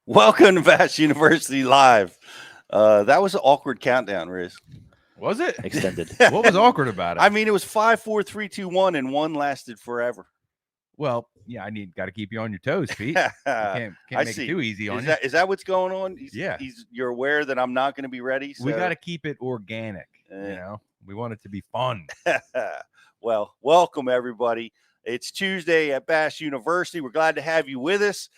Welcome to Bass University Live. That was an awkward countdown, Riz. Was it? Extended. What was awkward about it? I mean, it was 5, 4, 3, 2, 1, and one lasted forever. Well, yeah, got to keep you on your toes, Pete. You can't make it too easy on you. Is that what's going on? Yeah. You're aware that I'm not going to be ready. So. We got to keep it organic. We want it to be fun. Well, welcome everybody. It's Tuesday at Bass University. We're glad to have you with us.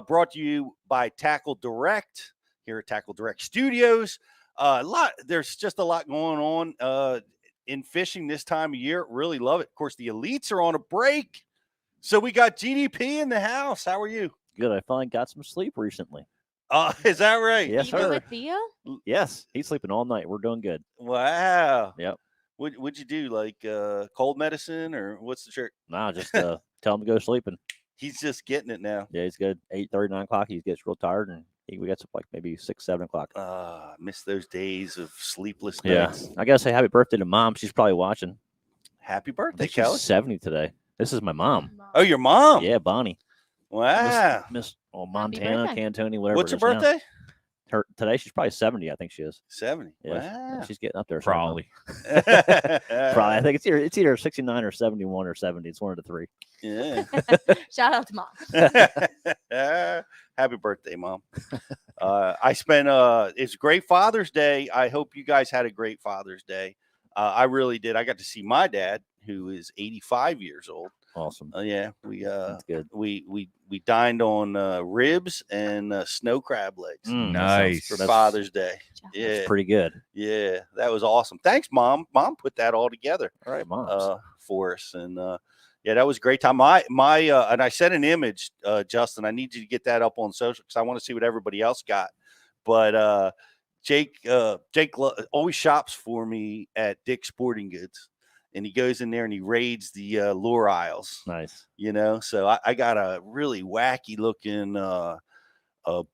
Brought to you by Tackle Direct here at Tackle Direct Studios. There's just a lot going on in fishing this time of year. Really love it. Of course, the elites are on a break, so we got GDP in the house. How are you? Good. I finally got some sleep recently. Is that right? Yes, you sir. with Theo? Yes, he's sleeping all night. We're doing good. Wow. Yep. What'd you do? Like cold medicine or what's the trick? Nah, just tell him to go sleeping. He's just getting it now. Yeah, he's good. 8:30, 9 o'clock. He gets real tired, and we got to like maybe 6, 7 o'clock. I miss those days of sleepless Yeah, nights. I gotta say happy birthday to Mom. She's probably watching. Happy I birthday, think she's Kelly. 70 today. This is my mom. Oh, your mom? Yeah, Bonnie. Wow. Miss Montana, birthday. Cantoni, whatever. What's her it is now. birthday? Today she's probably 70. I think she is. 70. Yeah, Wow. she's getting up there. Probably. Probably. I think it's either 69 or 71 or 70. It's one of the three. Yeah. Shout out to Mom. Happy birthday, Mom. I spent it's a great Father's Day. I hope you guys had a great Father's Day. I really did. I got to see my dad, who is 85 years old. Awesome. Yeah, we That's good. we dined on ribs and snow crab legs. Nice. For Father's Day. Yeah, That's pretty good. yeah, that was awesome. Thanks, Mom. Mom put that all together. All right, Mom. For us, and yeah, that was a great time. My and I sent an image, Justin. I need you to get that up on social because I want to see what everybody else got. But Jake always shops for me at Dick's Sporting Goods. And he goes in there and he raids the lure aisles. Nice. So I got a really wacky looking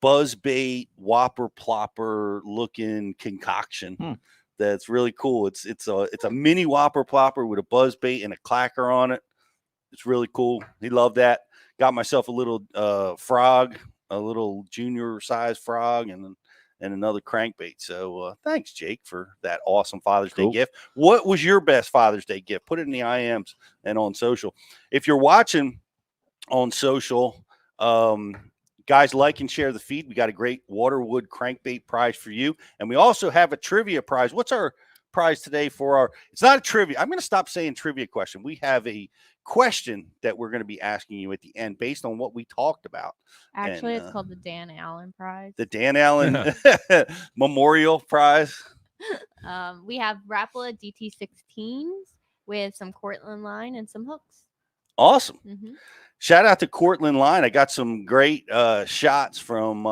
buzz bait, whopper plopper looking concoction. That's really cool. It's a mini whopper plopper with a buzz bait and a clacker on it. It's really cool. He loved that. Got myself a little frog, a little junior size frog, and another crankbait. So thanks, Jake, for that awesome Father's Day gift. What was your best Father's Day gift? Put it in the IMs and on social. If you're watching on social, guys, like and share the feed. We got a great Waterwood crankbait prize for you. And we also have a trivia prize. What's our prize today for our – it's not a trivia. I'm going to stop saying trivia question. We have a question that we're going to be asking you at the end based on what we talked about. Actually, it's called the Dan Allen Prize. The Dan Allen Memorial Prize. We have Rapala DT16s with some Cortland line and some hooks. Awesome. Mm-hmm. Shout out to Cortland Line. I got some great shots from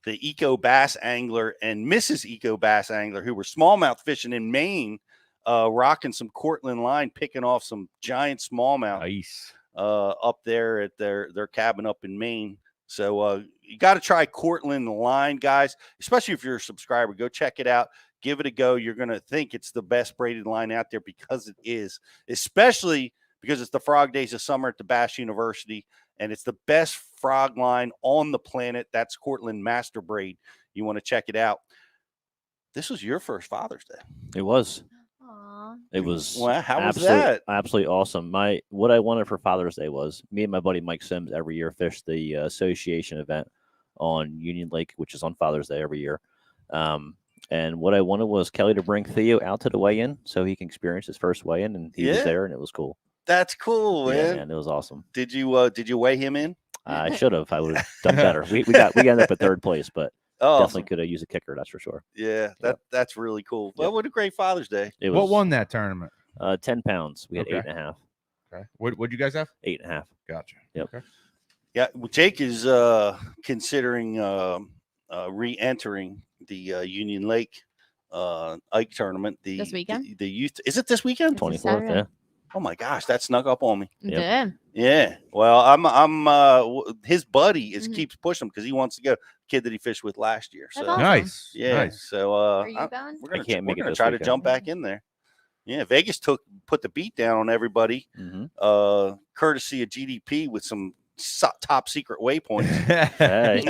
the Eco Bass Angler and Mrs. Eco Bass Angler who were smallmouth fishing in Maine, rocking some Cortland Line, picking off some giant smallmouth. Nice. Up there at their cabin up in Maine. So you got to try Cortland Line, guys, especially if you're a subscriber. Go check it out. Give it a go. You're going to think it's the best braided line out there because it is, especially because it's the frog days of summer at the Bass University, and it's the best frog line on the planet. That's Cortland Master Braid. You want to check it out. This was your first Father's Day. It was. Aww. It was. Wow, how was that? Absolutely awesome. What I wanted for Father's Day was me and my buddy Mike Sims every year fish the association event on Union Lake, which is on Father's Day every year. And what I wanted was Kelly to bring Theo out to the weigh-in so he can experience his first weigh-in, and he was there, and it was cool. That's cool, man. Yeah, man, it was awesome. Did you weigh him in? I should have. I would have done better. We ended up at third place, but definitely could have used a kicker. That's for sure. Yeah, that's really cool. Well, what a great Father's Day. What won that tournament? 10 pounds. We had 8.5. Okay. What'd you guys have? 8.5. Gotcha. Yep. Okay. Yeah, well, Jake is considering re-entering the Union Lake Ike tournament. This weekend? The youth. Is it this weekend? 24th. Yeah. Oh my gosh, that snuck up on me. Yep. Yeah. Well, I'm his buddy keeps pushing him because he wants to go. Kid that he fished with last year. So That's awesome. Nice. yeah. Nice. So Are you going? we're can't make it gonna this try to weekend. jump back in there. Yeah, Vegas put the beat down on everybody, Mm-hmm. courtesy of GDP with some top secret waypoints. Hey.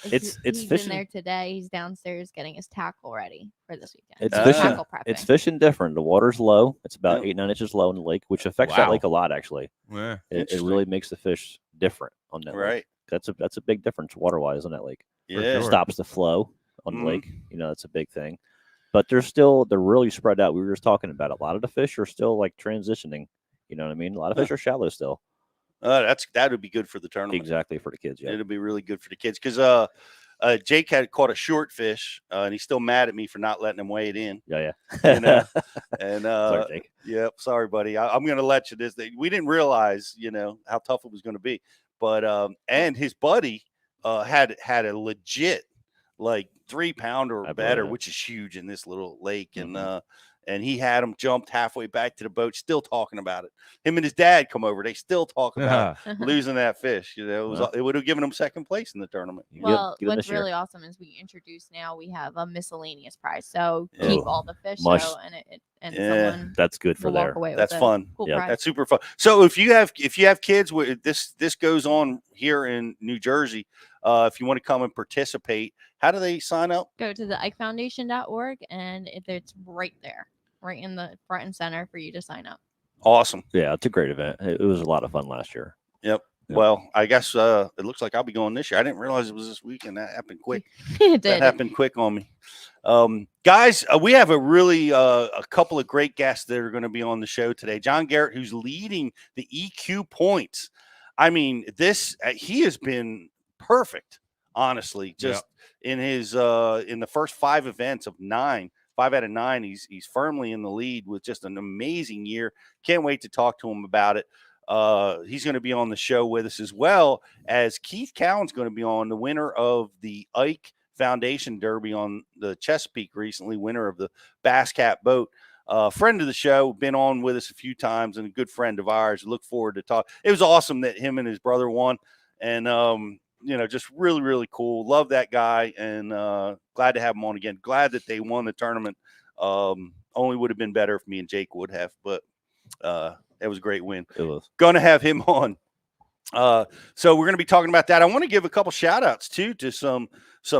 He's fishing. in there today. He's downstairs getting his tackle ready for this weekend. It's So fishing. tackle prepping. It's fishing different. The water's low. It's about Yep. 8-9 inches low in the lake, which affects that Wow. lake a lot. Actually, Yeah. it really makes the fish different on that lake. Right. That's a big difference water wise on that lake. Yeah. It sure. stops the flow on the Mhm. lake. That's a big thing. But they're really spread out. We were just talking about it. A lot of the fish are still like transitioning. You know what I mean? A lot of fish are shallow still. That would be good for the tournament. Exactly, for the kids. Yeah. It'll be really good for the kids because Jake had caught a short fish and he's still mad at me for not letting him weigh it in. Yeah. And Sorry, Jake. yeah, sorry, buddy. I'm going to let you this. We didn't realize, how tough it was going to be. But and his buddy had a legit like 3-pounder or better, which is huge in this little lake. And he had him jumped halfway back to the boat, still talking about it. Him and his dad come over. They still talk about losing that fish. It would have given him second place in the tournament. Well, Get him what's this year. really awesome is we introduce now we have a miscellaneous prize. So Yeah. keep all the fish Mush. so, and someone That's good for will walk there. away with That's a fun. Cool Yeah. prize. That's super fun. So if you have kids, this goes on here in New Jersey. If you want to come and participate, how do they sign up? Go to the ikefoundation.org and it's right there, right in the front and center for you to sign up. Awesome. Yeah, it's a great event. It was a lot of fun last year. Yep. Yep. Well, I guess it looks like I'll be going this year. I didn't realize it was this weekend. That happened quick. It That did. happened quick on me. Guys, we have a really a couple of great guests that are going to be on the show today. John Garrett, who's leading the EQ points. I mean, he has been perfect, honestly. Just in his in the first 5 events of 9, 5 out of 9, he's firmly in the lead with just an amazing year. Can't wait to talk to him about it. He's going to be on the show with us, as well as Keith Cowan's going to be on, the winner of the Ike Foundation Derby on the Chesapeake recently, winner of the Bass Cat boat. Friend of the show, been on with us a few times and a good friend of ours. Look forward to talk. It was awesome that him and his brother won, and just really, really cool. Love that guy, and glad to have him on again. Glad that they won the tournament. Only would have been better if me and Jake would have, but it was a great win. It was. Going to have him on. So we're going to be talking about that. I want to give a couple shout outs too to some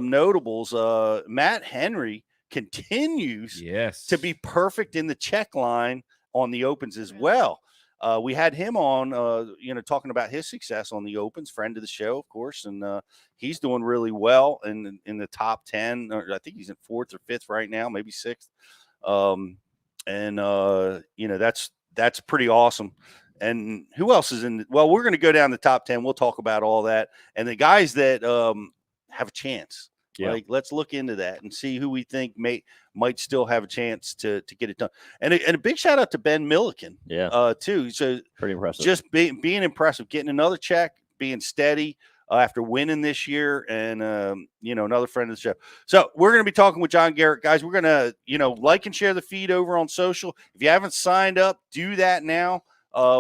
notables. Matt Henry continues to be perfect in the check line on the Opens as well. We had him on, talking about his success on the Opens, friend of the show, of course, and he's doing really well in the top 10. Or I think he's in 4th or 5th right now, maybe 6th. That's pretty awesome. And who else is in? Well, we're going to go down the top 10. We'll talk about all that. And the guys that have a chance, let's look into that and see who we think might still have a chance to get it done. And a big shout out to Ben Milliken, too. So pretty impressive. Just being impressive, getting another check, being steady after winning this year, and another friend of the show. So we're going to be talking with John Garrett, guys. We're going to like and share the feed over on social. If you haven't signed up, do that now.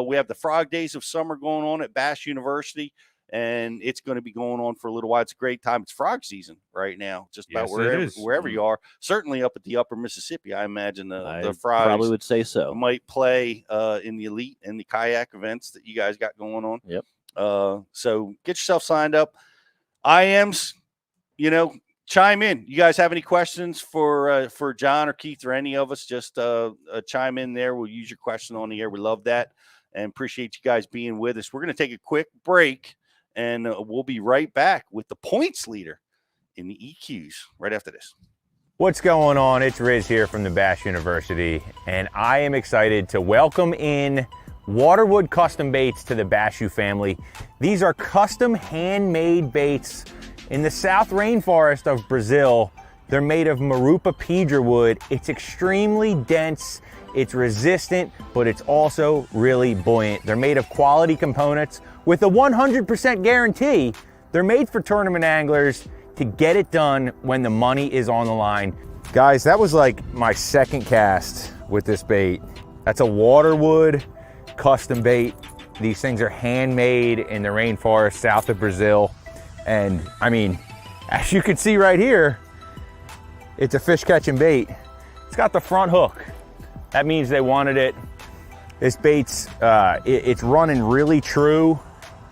We have the Frog Days of Summer going on at Bass University, and it's going to be going on for a little while. It's a great time. It's frog season right now, just about wherever you are. Certainly up at the upper Mississippi, I imagine the frogs probably would say so. Might play in the Elite and the KAYAK events that you guys got going on. Yep. So get yourself signed up. IMs, chime in. You guys have any questions for John or Keith or any of us? Just chime in there. We'll use your question on the air. We love that and appreciate you guys being with us. We're going to take a quick break, and we'll be right back with the points leader in the EQs right after this. What's going on? It's Riz here from the Bass University, and I am excited to welcome in Waterwood Custom Baits to the Bass U family. These are custom handmade baits in the South Rainforest of Brazil. They're made of Marupa pedra wood. It's extremely dense, it's resistant, but it's also really buoyant. They're made of quality components with a 100% guarantee. They're made for tournament anglers to get it done when the money is on the line. Guys, that was like my second cast with this bait. That's a Waterwood custom bait. These things are handmade in the rainforest south of Brazil. And I mean, as you can see right here, it's a fish catching bait. It's got the front hook. That means they wanted it. This bait's, it's running really true.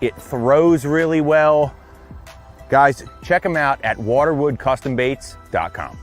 It throws really well. Guys, check them out at waterwoodcustombaits.com.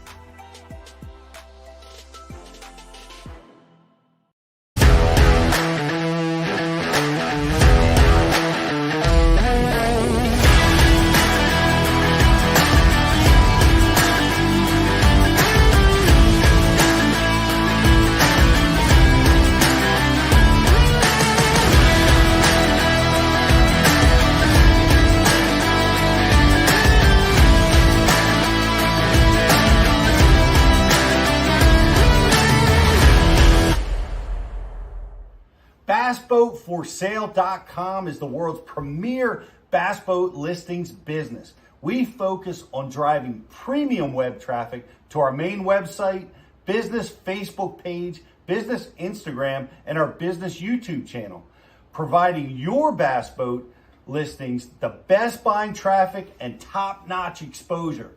BassBoatForSale.com is the world's premier bass boat listings business. We focus on driving premium web traffic to our main website, business Facebook page, business Instagram, and our business YouTube channel, providing your bass boat listings the best buying traffic and top-notch exposure.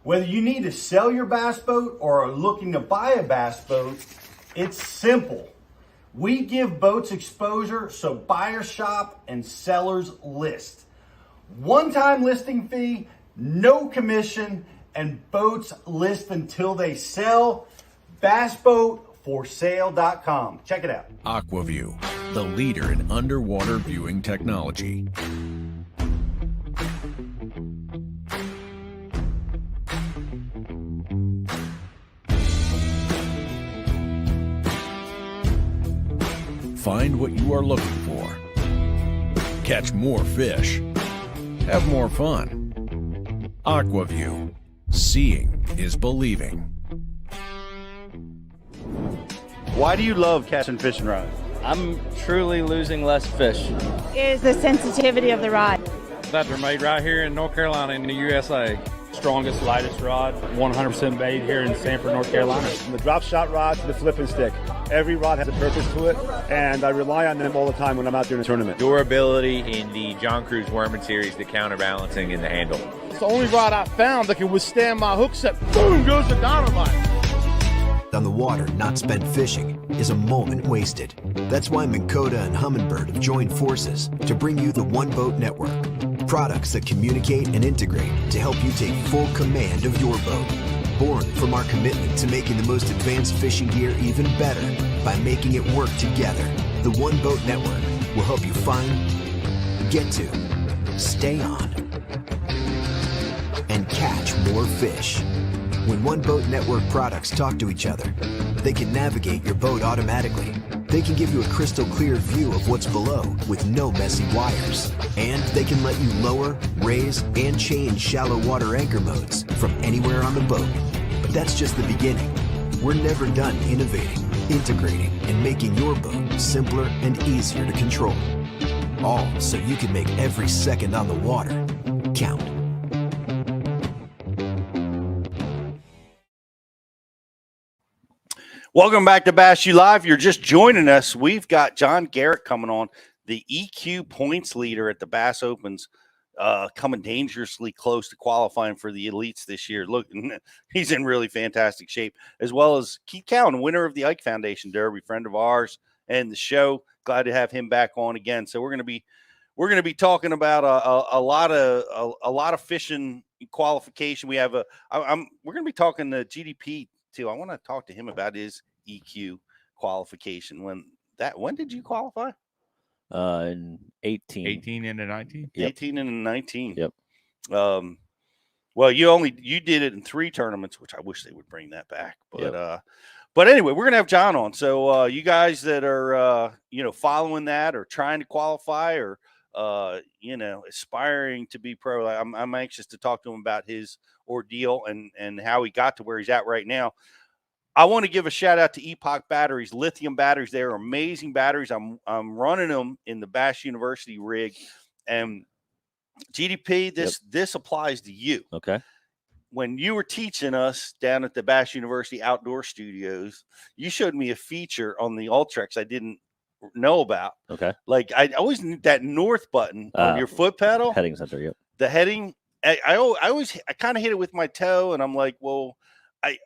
Whether you need to sell your bass boat or are looking to buy a bass boat, it's simple. We give boats exposure so buyers shop and sellers list. One-time listing fee, no commission, and boats list until they sell. BassBoatForSale.com. Check it out. AquaView, the leader in underwater viewing technology. Find what you are looking for. Catch more fish. Have more fun. AquaView. Seeing is believing. Why do you love casting fishing rods? I'm truly losing less fish. Is the sensitivity of the rod. That they're made right here in North Carolina in the USA. Strongest, lightest rod, 100% made here in Sanford, North Carolina. From the drop shot rod to the flipping stick, every rod has a purpose to it, and I rely on them all the time when I'm out there in a tournament. Durability in the John Cruz Worming series, the counterbalancing in the handle. It's the only rod I found that can withstand my hook set. Boom goes the dynamite. On the water, not spent fishing is a moment wasted. That's why Minn Kota and Humminbird have joined forces to bring you the One Boat Network. Products that communicate and integrate to help you take full command of your boat. Born from our commitment to making the most advanced fishing gear even better by making it work together. The One Boat Network will help you find, get to, stay on, and catch more fish. When One Boat Network products talk to each other, they can navigate your boat automatically. They can give you a crystal clear view of what's below with no messy wires. And they can let you lower, raise, and change shallow water anchor modes from anywhere on the boat. But that's just the beginning. We're never done innovating, integrating, and making your boat simpler and easier to control. All so you can make every second on the water count. Welcome back to Bass U Live. You're just joining us. We've got John Garrett coming on, the EQ points leader at the Bass Opens, coming dangerously close to qualifying for the elites this year. Look, he's in really fantastic shape, as well as Keith Cowan, winner of the Ike Foundation Derby, friend of ours and the show. Glad to have him back on again. So we're going to be talking about a lot of fishing qualification. We have we're going to be talking to GDP too. I want to talk to him about his EQ qualification. When did you qualify? In 18 into 19. Yep. 18 and 19. Yep. Well, you did it in 3 tournaments, which I wish they would bring that back. But but anyway, we're gonna have John on. So you guys that are following that or trying to qualify or aspiring to be pro, I'm anxious to talk to him about his ordeal and how he got to where he's at right now. I want to give a shout out to Epoch batteries, lithium batteries. They're amazing batteries. I'm running them in the Bass University rig, and GDP, this applies to you. Okay. When you were teaching us down at the Bass University outdoor studios, you showed me a feature on the Ultrex I didn't know about. Okay. Like I always need that north button on your foot pedal. Heading center. Yep. The heading. I kind of hit it with my toe, and I'm like, well, I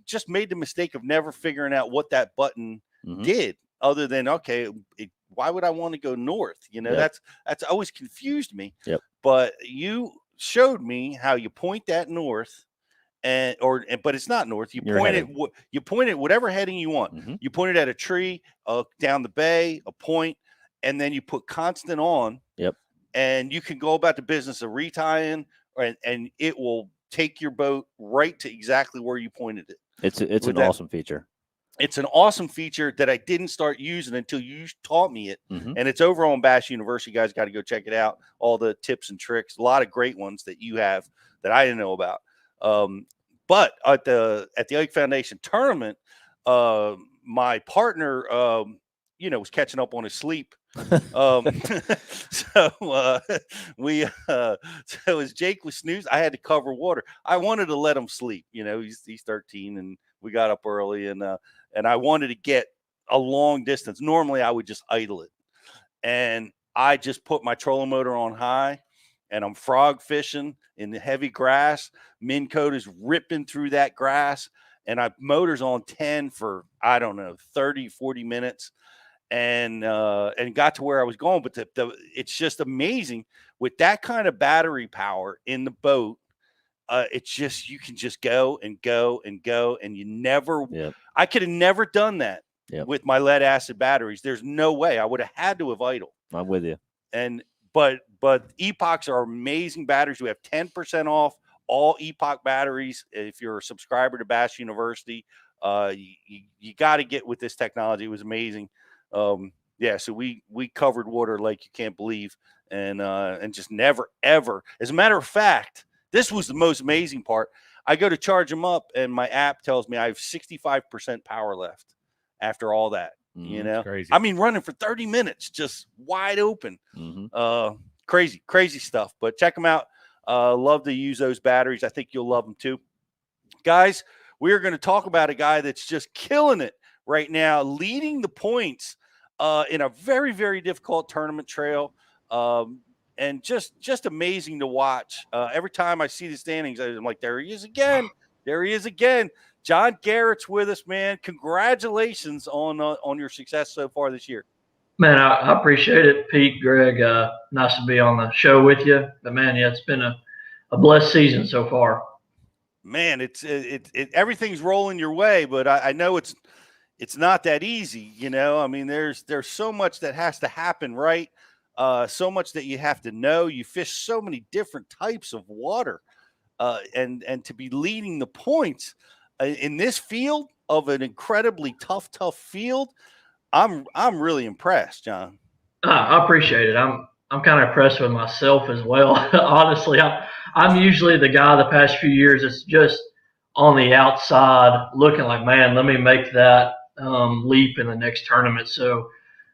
just made the mistake of never figuring out what that button did, other than, okay, it why would I want to go north? You know, Yep. that's always confused me. Yep. But you showed me how you point that north, but it's not north. You You're point heading. it. You point it whatever heading you want. Mhm. You point it at a tree, down the bay, a point, and then you put constant on. Yep. And you can go about the business of retying, and it will take your boat right to exactly where you pointed it. It's an awesome feature. It's an awesome feature that I didn't start using until you taught me it. Mhm. And it's over on Bass University. You guys got to go check it out. All the tips and tricks, a lot of great ones that you have that I didn't know about. But at the Ike Foundation tournament, my partner, was catching up on his sleep. So as Jake was snoozing, I had to cover water. I wanted to let him sleep. He's 13, and we got up early, and I wanted to get a long distance. Normally I would just idle it, and I just put my trolling motor on high, and I'm frog fishing in the heavy grass. Minn Kota is ripping through that grass, and I motor's on 10 for, I don't know, 30, 40 minutes. And got to where I was going. But it's just amazing with that kind of battery power in the boat. It's just, you can just go and go and go. And you never, I could have never done that with my lead acid batteries. There's no way. I would have had to have idled. I'm with you. But Epochs are amazing batteries. We have 10% off all Epoch batteries. If you're a subscriber to Bass University, you got to get with this technology. It was amazing. So we covered water like you can't believe, and just never ever. As a matter of fact, this was the most amazing part. I go to charge them up, and my app tells me I have 65% power left after all that. Crazy. I mean, running for 30 minutes, just wide open. Crazy stuff. But check them out. Love to use those batteries. I think you'll love them too, guys. We are going to talk about a guy that's just killing it right now, leading the points in a very, very difficult tournament trail, and just amazing to watch. Every time I see the standings, I'm like, there he is again. There he is again. John Garrett's with us, man. Congratulations on your success so far this year. Man, I appreciate it, Pete, Greg. Nice to be on the show with you. But man, it's been a blessed season so far. Man, it's everything's rolling your way, but I know it's not that easy, I mean, there's so much that has to happen, right? So much that you have to know. You fish so many different types of water, and to be leading the points in this field of an incredibly tough field, I'm really impressed, John. I appreciate it. I'm kind of impressed with myself as well. Honestly, I'm usually the guy the past few years that's just on the outside looking like, man, let me make that leap in the next tournament. So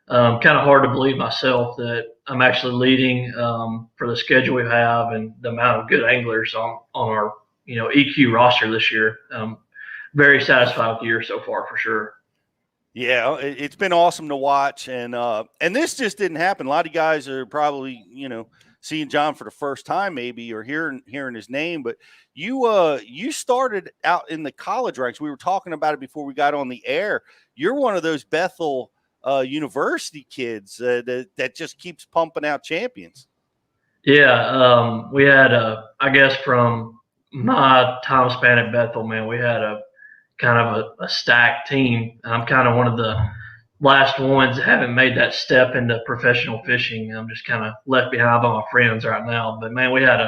kind of hard to believe myself that I'm actually leading for the schedule we have and the amount of good anglers on our EQ roster this year. Very satisfied with the year so far, for sure. Yeah, it's been awesome to watch, and this just didn't happen. A lot of guys are probably seeing John for the first time, maybe, or hearing his name. But you started out in the college ranks. We were talking about it before we got on the air. You're one of those Bethel University kids that just keeps pumping out champions. Yeah, we had I guess from my time span at Bethel, man, we had a kind of a stacked team. I'm kind of one of the last ones that haven't made that step into professional fishing. I'm just kind of left behind by my friends right now. But man, we had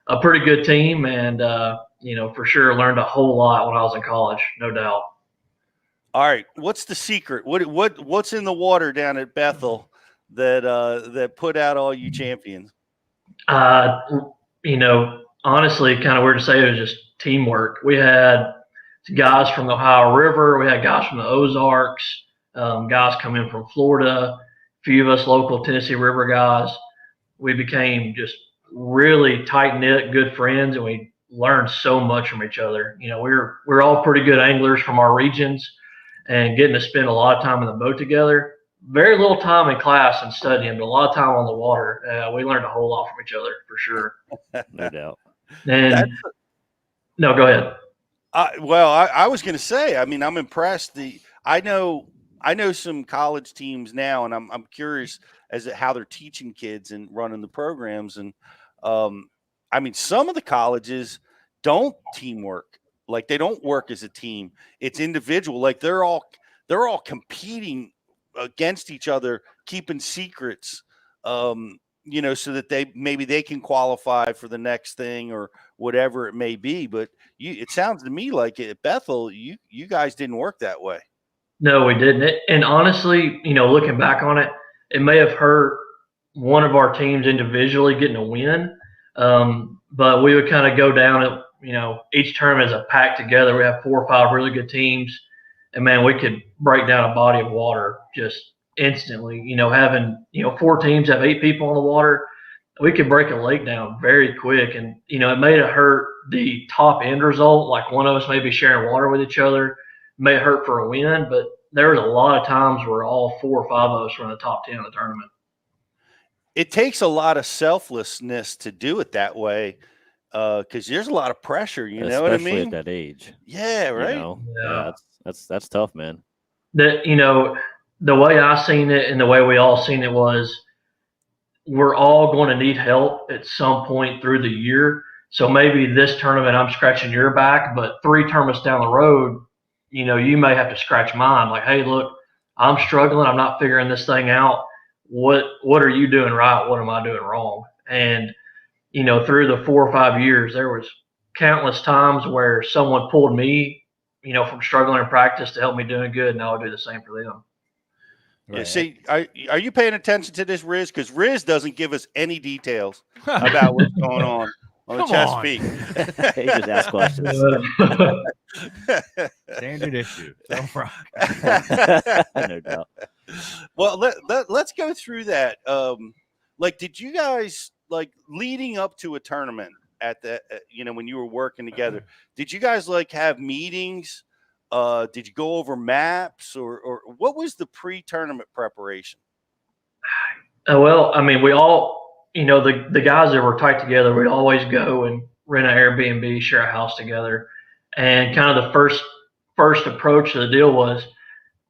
a pretty good team, and for sure learned a whole lot when I was in college, no doubt. All right, what's the secret? What's in the water down at Bethel that put out all you champions? Honestly, kind of weird to say, it was just teamwork. We had guys from the Ohio River. We had guys from the Ozarks, guys come in from Florida, a few of us local Tennessee River guys. We became just really tight-knit, good friends, and we learned so much from each other. We're all pretty good anglers from our regions, and getting to spend a lot of time in the boat together. Very little time in class and studying, but a lot of time on the water. We learned a whole lot from each other, for sure. No doubt. And no, go ahead. I was going to say, I mean, I'm impressed. I know I know some college teams now, and I'm curious as to how they're teaching kids and running the programs. And I mean, some of the colleges don't teamwork. Like they don't work as a team. It's individual. Like they're all competing against each other, keeping secrets. You know, so that they can qualify for the next thing or whatever it may be. But it sounds to me like at Bethel, you guys didn't work that way. No, we didn't. And honestly, you know, looking back on it, it may have hurt one of our teams individually getting a win. But we would kind of go down at, you know, each tournament as a pack together. We have 4 or 5 really good teams. And man, we could break down a body of water just instantly. You know, having, you know, 4 teams have 8 people on the water, we could break a lake down very quick. And, you know, it may have hurt the top end result, like one of us may be sharing water with each other, may hurt for a win, but there was a lot of times where all 4 or 5 of us were in the top 10 of the tournament. It takes a lot of selflessness to do it that way, because there's a lot of pressure. You know what I mean? Especially at that age. Yeah, right. You know? Yeah, that's tough, man. That, you know, the way I seen it and the way we all seen it was, we're all going to need help at some point through the year. So maybe this tournament I'm scratching your back, but 3 tournaments down the road, you know, you may have to scratch mine. Like, hey, look, I'm struggling. I'm not figuring this thing out. What are you doing right? What am I doing wrong? And, you know, through the 4 or 5 years, there was countless times where someone pulled me, you know, from struggling in practice to help me doing good, and I would do the same for them. Yeah, see, are you paying attention to this, Riz? Because Riz doesn't give us any details about what's going on the Chesapeake. He just asks questions. Standard issue. Don't rock. No doubt. Well, let's go through that. Like, did you guys, like, leading up to a tournament at the, you know, when you were working together, did you guys like have meetings? Did you go over maps, or what was the pre-tournament preparation? Well, I mean, we all, you know, the guys that were tight together, we'd always go and rent an Airbnb, share a house together. And kind of the first approach to the deal was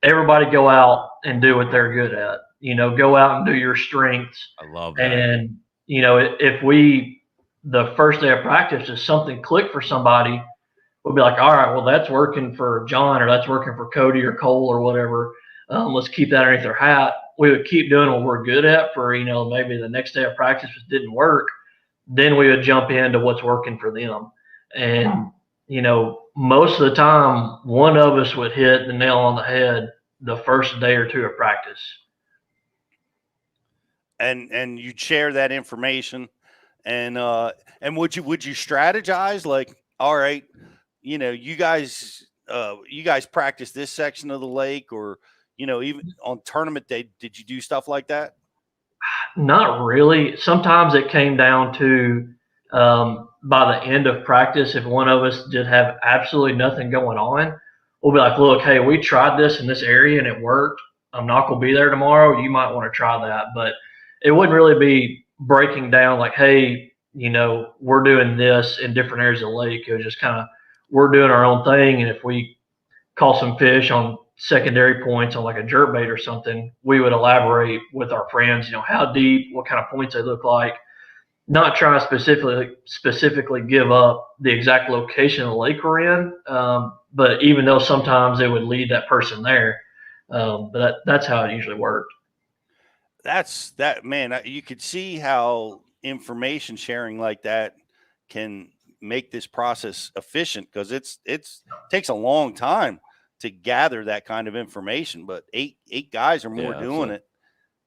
everybody go out and do what they're good at. You know, go out and do your strengths. I love that. And, you know, if the first day of practice, if something clicked for somebody, we'll be like, all right, well, that's working for John, or that's working for Cody or Cole or whatever. Let's keep that underneath their hat. We would keep doing what we're good at for, you know, maybe the next day of practice didn't work. Then we would jump into what's working for them. And, you know, most of the time, one of us would hit the nail on the head the first day or 2 of practice. And you'd share that information, and would you strategize, like, all right, you know, you guys practice this section of the lake, or, you know, even on tournament day, did you do stuff like that? Not really. Sometimes it came down to by the end of practice, if one of us did have absolutely nothing going on, we'll be like, look, hey, we tried this in this area and it worked. I'm not going to be there tomorrow. You might want to try that. But it wouldn't really be breaking down like, hey, you know, we're doing this in different areas of the lake. It was just kind of, we're doing our own thing. And if we caught some fish on secondary points on like a jerkbait or something, we would elaborate with our friends, you know, how deep, what kind of points they look like. Not trying to specifically give up the exact location of the lake we're in, but even though sometimes it would lead that person there, but that's how it usually worked. Man, you could see how information sharing like that can make this process efficient, because it takes a long time to gather that kind of information, but eight guys or more doing it.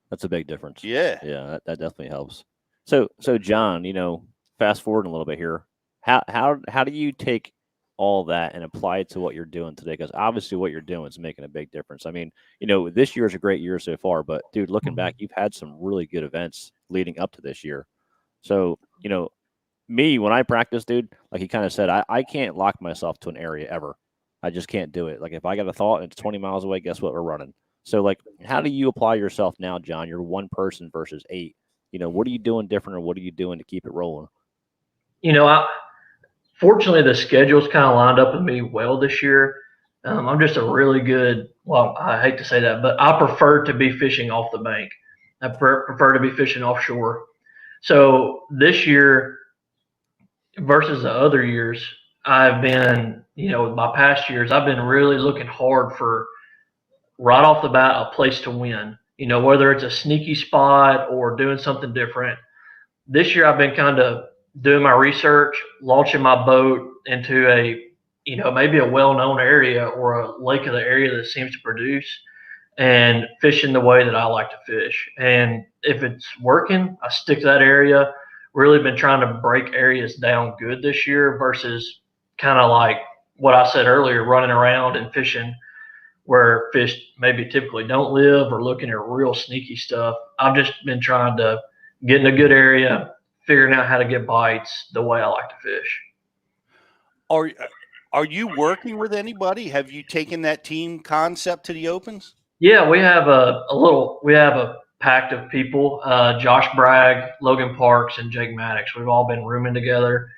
That's a big difference. Yeah. Yeah, that definitely helps. So John, you know, fast forward a little bit here. How do you take all that and apply it to what you're doing today? Because obviously what you're doing is making a big difference. I mean, you know, this year is a great year so far, but dude, looking back, you've had some really good events leading up to this year. So, you know, me, when I practice, dude, like he kind of said, I can't lock myself to an area ever. I just can't do it. Like if I got a thought and it's 20 miles away, guess what? We're running. So like, how do you apply yourself now, John? You're one person versus 8. You know, what are you doing different, or what are you doing to keep it rolling? You know, fortunately, the schedule's kind of lined up with me well this year. I'm just a really good, well, I hate to say that, but I prefer to be fishing off the bank. I prefer to be fishing offshore. So this year versus the other years, I've been, my past years, I've been really looking hard for right off the bat a place to win. Whether it's a sneaky spot or doing something different. This year I've been kind of doing my research, launching my boat into a, maybe a well-known area or a lake of the area that seems to produce, and fishing the way that I like to fish. And if it's working, I stick to that area. Really been trying to break areas down good this year versus kind of like what I said earlier, running around and fishing where fish maybe typically don't live or looking at real sneaky stuff. I've just been trying to get in a good area, figuring out how to get bites the way I like to fish. Are you working with anybody? Have you taken that team concept to the Opens? Yeah, we have we have a pact of people, Josh Bragg, Logan Parks, and Jake Maddox. We've all been rooming together,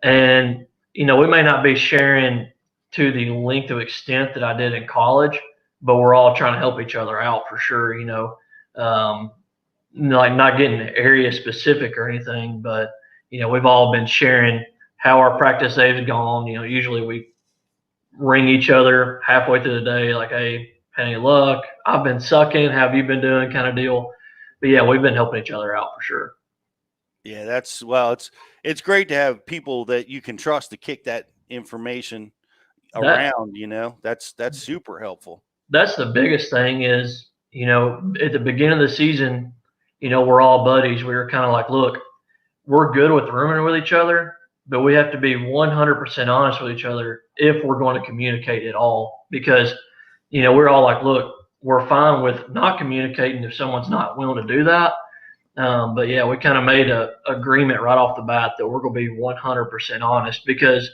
and, we may not be sharing to the length of extent that I did in college, but we're all trying to help each other out for sure. Like not getting area specific or anything, but, we've all been sharing how our practice day has gone. Usually we ring each other halfway through the day, like, hey, any luck? I've been sucking. How have you been doing? Kind of deal. But yeah, we've been helping each other out for sure. Yeah, it's great to have people that you can trust to kick that information around. That's super helpful. That's the biggest thing is, at the beginning of the season, we're all buddies. We were kind of like, look, we're good with rooming with each other, but we have to be 100% honest with each other if we're going to communicate at all. Because, we're all like, look, we're fine with not communicating if someone's not willing to do that. But yeah, we kind of made a agreement right off the bat that we're going to be 100% honest, because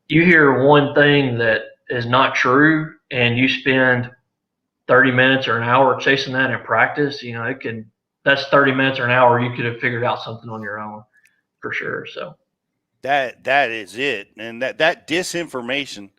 you hear one thing that is not true and you spend 30 minutes or an hour chasing that in practice, that's 30 minutes or an hour you could have figured out something on your own for sure. So that is it. And that disinformation,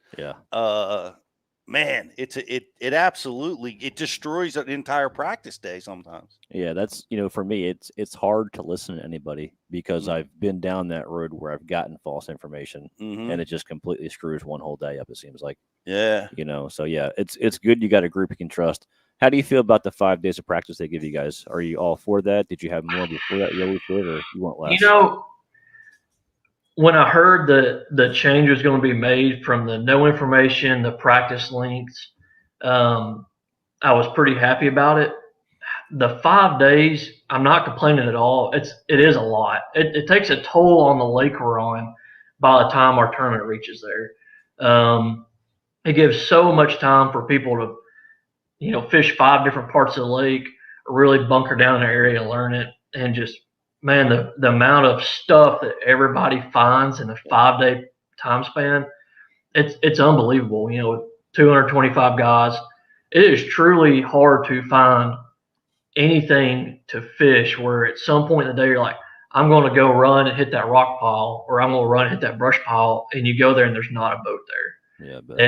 man, it absolutely, it destroys an entire practice day sometimes. Yeah, that's, for me, it's hard to listen to anybody because I've been down that road where I've gotten false information and it just completely screws one whole day up, it seems like. Yeah. So yeah, it's good you got a group you can trust. How do you feel about the 5 days of practice they give you guys? Are you all for that? Did you have more before that you always did, or you want less? When I heard the change was going to be made from the no information, the practice lengths, I was pretty happy about it. The 5 days, I'm not complaining at all. It is a lot. It takes a toll on the lake we're on by the time our tournament reaches there. It gives so much time for people to, fish 5 different parts of the lake, really bunker down in the area and learn it, and just, man, the amount of stuff that everybody finds in a 5-day time span, it's unbelievable. With 225 guys, it is truly hard to find anything to fish where at some point in the day you're like, I'm going to go run and hit that rock pile, or I'm going to run and hit that brush pile, and you go there and there's not a boat there. Yeah, but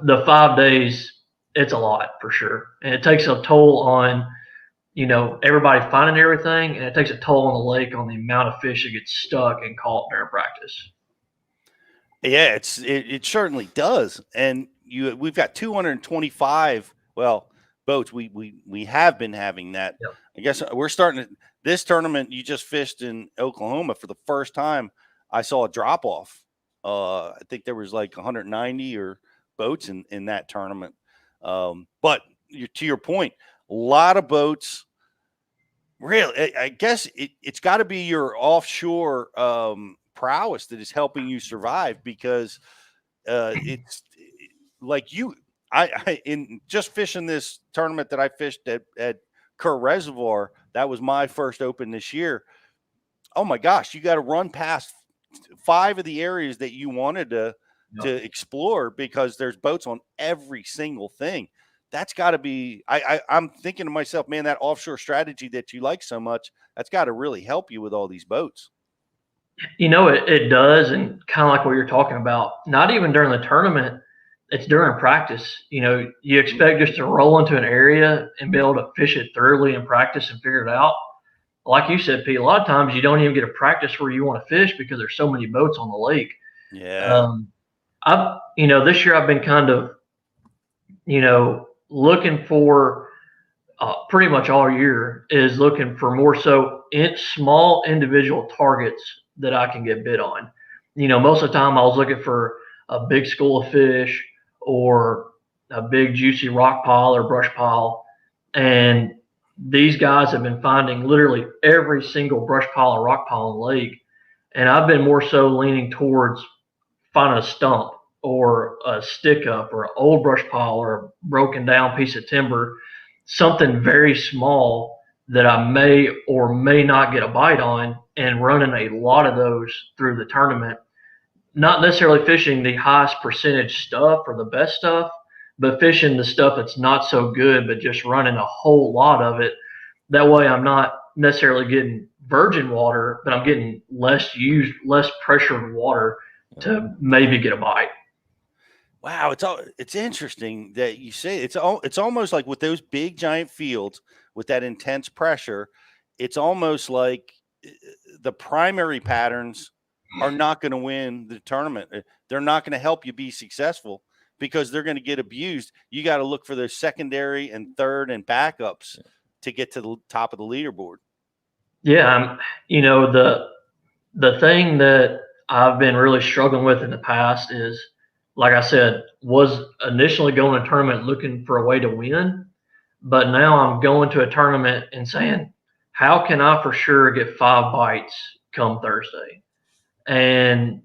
the 5 days, it's a lot for sure, and it takes a toll on everybody finding everything, and it takes a toll on the lake on the amount of fish that gets stuck and caught during practice. Yeah, it certainly does. And we've got 225 boats. We have been having that. Yep. I guess we're starting this tournament. You just fished in Oklahoma for the first time. I saw a drop off. I think there was like 190 or boats in that tournament. But to your point, a lot of boats. Really, I guess it's got to be your offshore prowess that is helping you survive, because it's like I in just fishing this tournament that I fished at Kerr Reservoir. That was my first Open this year. Oh my gosh, you got to run past 5 of the areas that you wanted to explore because there's boats on every single thing. That's got to be, I'm thinking to myself, man, that offshore strategy that you like so much, that's got to really help you with all these boats. It does. And kind of like what you're talking about, not even during the tournament, it's during practice. You expect just to roll into an area and be able to fish it thoroughly in practice and figure it out. Like you said, Pete, a lot of times you don't even get to practice where you want to fish because there's so many boats on the lake. Yeah. This year I've been kind of, looking for pretty much all year is looking for more so small individual targets that I can get bit on. Most of the time I was looking for a big school of fish or a big juicy rock pile or brush pile. And these guys have been finding literally every single brush pile or rock pile in the lake. And I've been more so leaning towards finding a stump or a stick up or an old brush pile or a broken down piece of timber, something very small that I may or may not get a bite on, and running a lot of those through the tournament. Not necessarily fishing the highest percentage stuff or the best stuff, but fishing the stuff that's not so good, but just running a whole lot of it. That way I'm not necessarily getting virgin water, but I'm getting less pressured water to maybe get a bite. Wow, it's interesting that you say it's almost like with those big giant fields with that intense pressure, it's almost like the primary patterns are not going to win the tournament. They're not going to help you be successful because they're going to get abused. You got to look for those secondary and third and backups to get to the top of the leaderboard. Yeah, the thing that I've been really struggling with in the past is, like I said, was initially going to a tournament looking for a way to win, but now I'm going to a tournament and saying, how can I for sure get 5 bites come Thursday? And,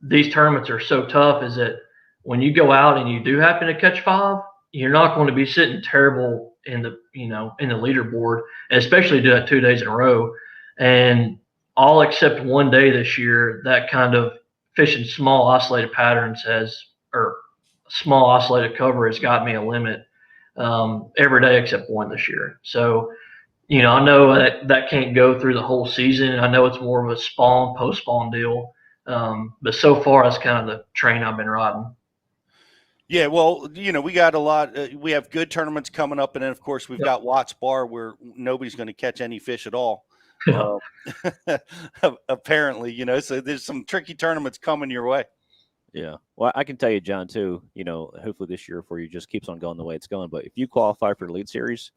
these tournaments are so tough is that when you go out and you do happen to catch 5, you're not going to be sitting terrible in the leaderboard, and especially do that 2 days in a row. And all except one day this year, that kind of fishing small isolated patterns small isolated cover has got me a limit every day except one this year. So, I know that can't go through the whole season. I know it's more of a post spawn deal. But so far that's kind of the train I've been riding. Yeah, well, we got a lot. We have good tournaments coming up, and then of course we've got Watts Bar where nobody's going to catch any fish at all. Apparently, so there's some tricky tournaments coming your way. Yeah. Well, I can tell you, John, too, hopefully this year for you just keeps on going the way it's going. But if you qualify for the Elite Series,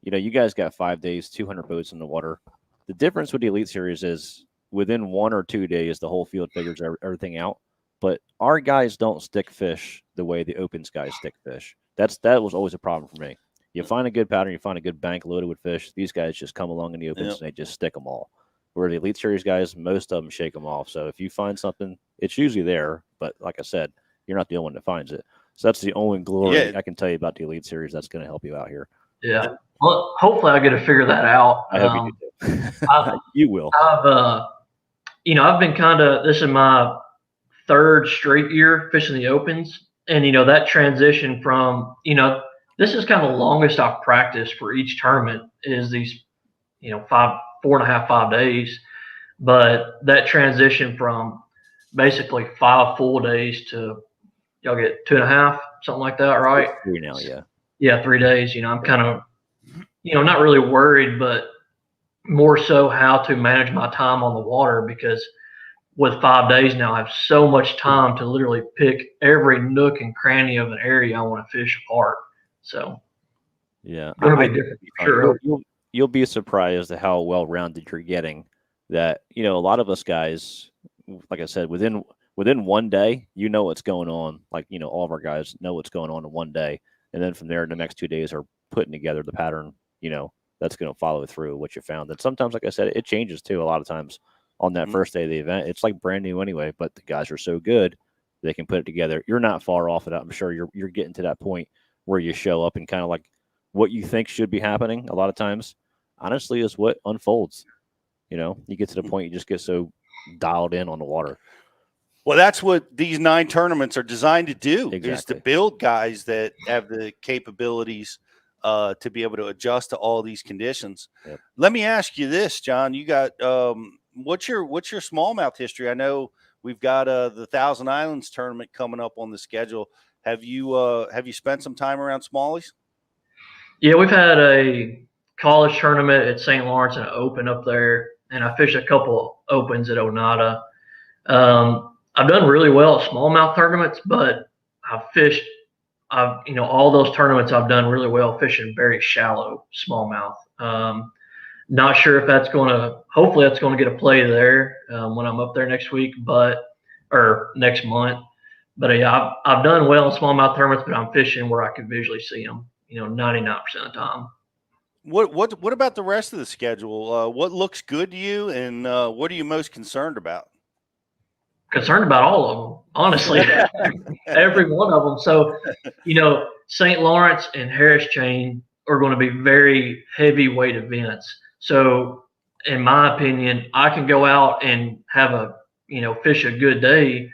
you guys got 5 days, 200 boats in the water. The difference with the Elite Series is within 1 or 2 days, the whole field figures everything out. But our guys don't stick fish the way the Opens guys stick fish. That was always a problem for me. You find a good pattern, you find a good bank loaded with fish. These guys just come along in the Opens and they just stick them all. Where the Elite Series guys, most of them shake them off. So if you find something, it's usually there. But like I said, you're not the only one that finds it. So that's the only glory I can tell you about the Elite Series that's going to help you out here. Yeah. Well, hopefully I get to figure that out. I hope you do. You will. I've been this is my 3rd straight year fishing the Opens. And, that transition from, this is kind of the longest I've practiced for each tournament is these, 4.5, 5 days. But that transition from basically 5 full days to y'all get 2.5, something like that, right? 3 now, yeah. Yeah, 3 days. I'm kind of, not really worried, but more so how to manage my time on the water, because with 5 days now, I have so much time to literally pick every nook and cranny of an area I want to fish apart. So, yeah, it'll be different for sure. You'll be surprised at how well-rounded you're getting. That a lot of us guys, like I said, within 1 day, what's going on. Like all of our guys know what's going on in 1 day, and then from there, the next 2 days are putting together the pattern. That's going to follow through what you found. And sometimes, like I said, it changes too. A lot of times on that first day of the event, it's like brand new anyway. But the guys are so good, they can put it together. You're not far off of that. I'm sure you're getting to that point where you show up and kind of like what you think should be happening. A lot of times, honestly, is what unfolds. You get to the point you just get so dialed in on the water. Well, that's what these 9 tournaments are designed to do, exactly. Is to build guys that have the capabilities to be able to adjust to all these conditions. Yep. Let me ask you this, John. You got what's your smallmouth history? I know we've got the Thousand Islands tournament coming up on the schedule. Have you spent some time around Smallies? Yeah, we've had a college tournament at St. Lawrence and an open up there, and I fished a couple opens at Onata. I've done really well at smallmouth tournaments, but all those tournaments I've done really well fishing very shallow smallmouth. Not sure if hopefully that's going to get a play there when I'm up there next week, or next month. But yeah, I've done well in smallmouth tournaments, but I'm fishing where I can visually see them, 99% of the time. What about the rest of the schedule? What looks good to you, and what are you most concerned about? Concerned about all of them, honestly. Every one of them. So, St. Lawrence and Harris Chain are going to be very heavyweight events. So, in my opinion, I can go out and have fish a good day,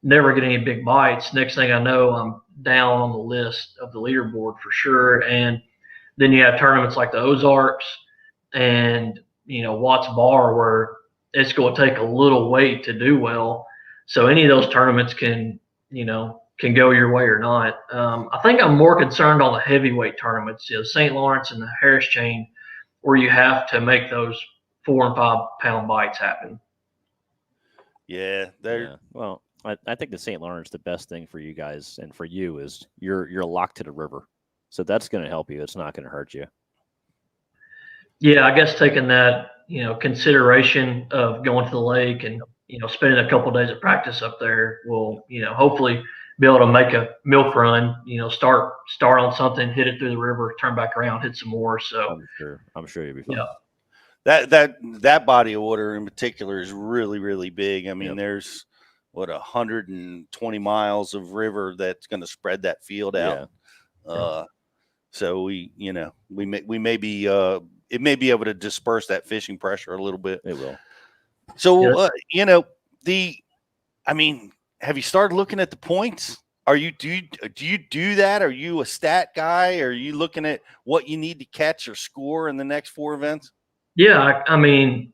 never get any big bites. Next thing I know, I'm down on the list of the leaderboard for sure. And then you have tournaments like the Ozarks and, Watts Bar, where it's going to take a little weight to do well. So any of those tournaments can go your way or not. I think I'm more concerned on the heavyweight tournaments, St. Lawrence and the Harris Chain, where you have to make those 4 and 5 pound bites happen. Yeah. Well, I think the St. Lawrence, the best thing for you guys and for you is you're locked to the river. So that's going to help you. It's not going to hurt you. Yeah, I guess taking that, consideration of going to the lake and, spending a couple of days of practice up there will, hopefully be able to make a milk run, start on something, hit it through the river, turn back around, hit some more. So I'm sure you'll be fine. Yeah. That body of water in particular is really, really big. I mean, there's 120 miles of river that's going to spread that field out. So we may be it may be able to disperse that fishing pressure a little bit. It will. So have you started looking at the points? Do you do that? Are you a stat guy? Are you looking at what you need to catch or score in the next 4 events? Yeah,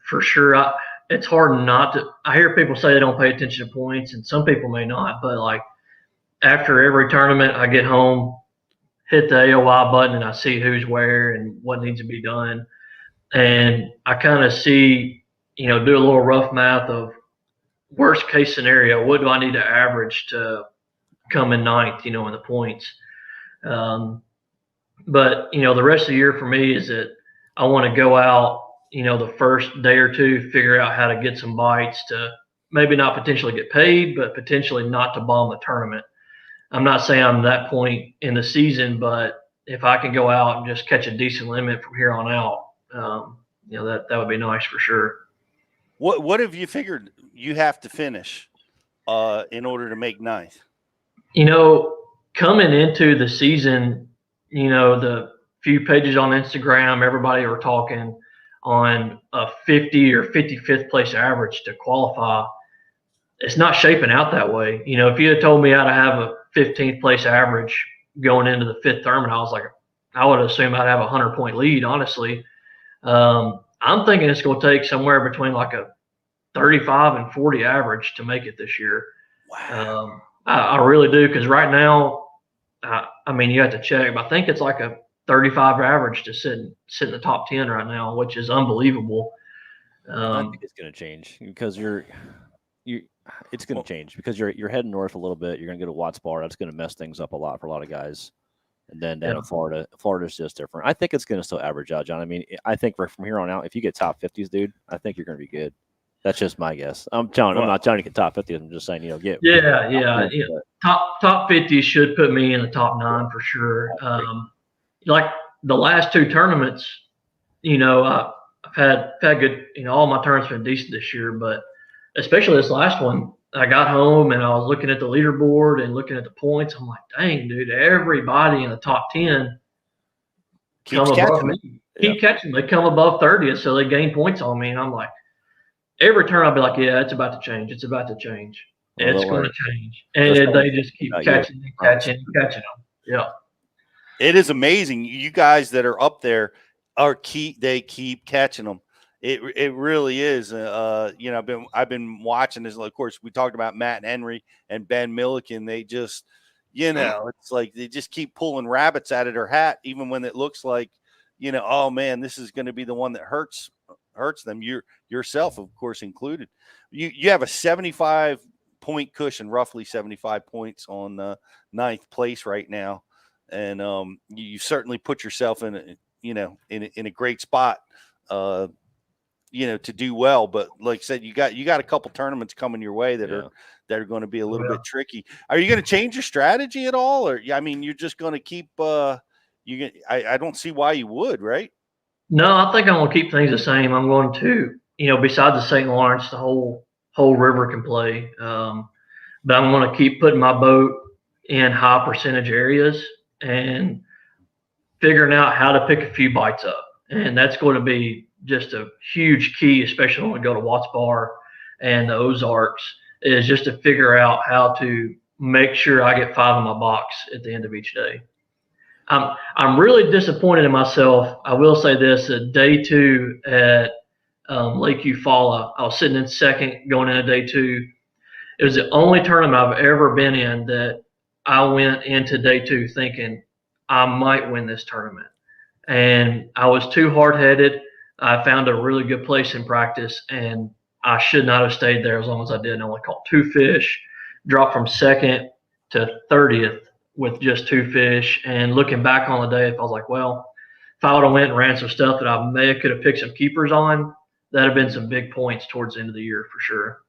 for sure. It's hard not to. I hear people say they don't pay attention to points, and some people may not. But like after every tournament, I get home, hit the AOI button, and I see who's where and what needs to be done. And I kind of see, do a little rough math of worst case scenario. What do I need to average to come in ninth, in the points? But, the rest of the year for me is that I want to go out, the first day or two, figure out how to get some bites to maybe not potentially get paid, but potentially not to bomb the tournament. I'm not saying I'm at that point in the season, but if I can go out and just catch a decent limit from here on out, that would be nice for sure. What have you figured you have to finish in order to make ninth? Coming into the season, the few pages on Instagram, everybody were talking on a 50 or 55th place average to qualify. It's not shaping out that way. If you had told me I'd have a 15th place average going into the 5th tournament, I would assume I'd have a 100-point lead, honestly. I'm thinking it's going to take somewhere between like a 35 and 40 average to make it this year. Wow. I really do, because right now, you have to check, but I think it's like a 35 average to sit in the top 10 right now, which is unbelievable. I think it's going to change because it's going to change because you're heading north a little bit. You're going to go to Watts Bar. That's going to mess things up a lot for a lot of guys. And then down in Florida's just different. I think it's going to still average out, John. I think from here on out, if you get top 50s, dude, I think you're going to be good. That's just my guess. I'm not trying to get top 50s. I'm just saying, get. Yeah. Top 50 should put me in the top 9 for sure. Like the last 2 tournaments, I've had good, all my tournaments have been decent this year, but especially this last one, I got home and I was looking at the leaderboard and looking at the points. I'm like, dang, dude, everybody in the top 10 come above me. Keep catching. They come above 30th, so they gain points on me. And I'm like, every turn I'll be like, yeah, it's about to change. It's about to change. It's going to change. And they just keep catching them. Yeah. It is amazing. You guys that are up there they keep catching them. It really is. You know, I've been watching this. Of course, we talked about Matt Henry and Ben Milliken. They just, you know, it's like they just keep pulling rabbits out of their hat, even when it looks like, you know, oh man, this is going to be the one that hurts them. Yourself, of course, included. You have a 75-point cushion, roughly 75 points on ninth place right now, and you certainly put yourself in a great spot, you know, to do well. But like I said, you got a couple tournaments coming your way that are going to be a little bit tricky. Are you going to change your strategy at all, or I mean, you're just going to keep? I don't see why you would, right? No, I think I'm going to keep things the same. I'm going to, you know, besides the St. Lawrence, the whole river can play. But I'm going to keep putting my boat in high percentage areas and figuring out how to pick a few bites up. And that's going to be just a huge key, especially when we go to Watts Bar and the Ozarks, is just to figure out how to make sure I get 5 in my box at the end of each day. I'm really disappointed in myself. I will say this: at day 2 at Lake Eufaula, I was sitting in second going into day 2. It was the only tournament I've ever been in that I went into day 2 thinking I might win this tournament, and I was too hard-headed. I found a really good place in practice, and I should not have stayed there as long as I did. I only caught 2 fish, dropped from second to 30th with just 2 fish. And looking back on the day, I was like, well, if I would have went and ran some stuff that I could have picked some keepers on, that'd have been some big points towards the end of the year for sure.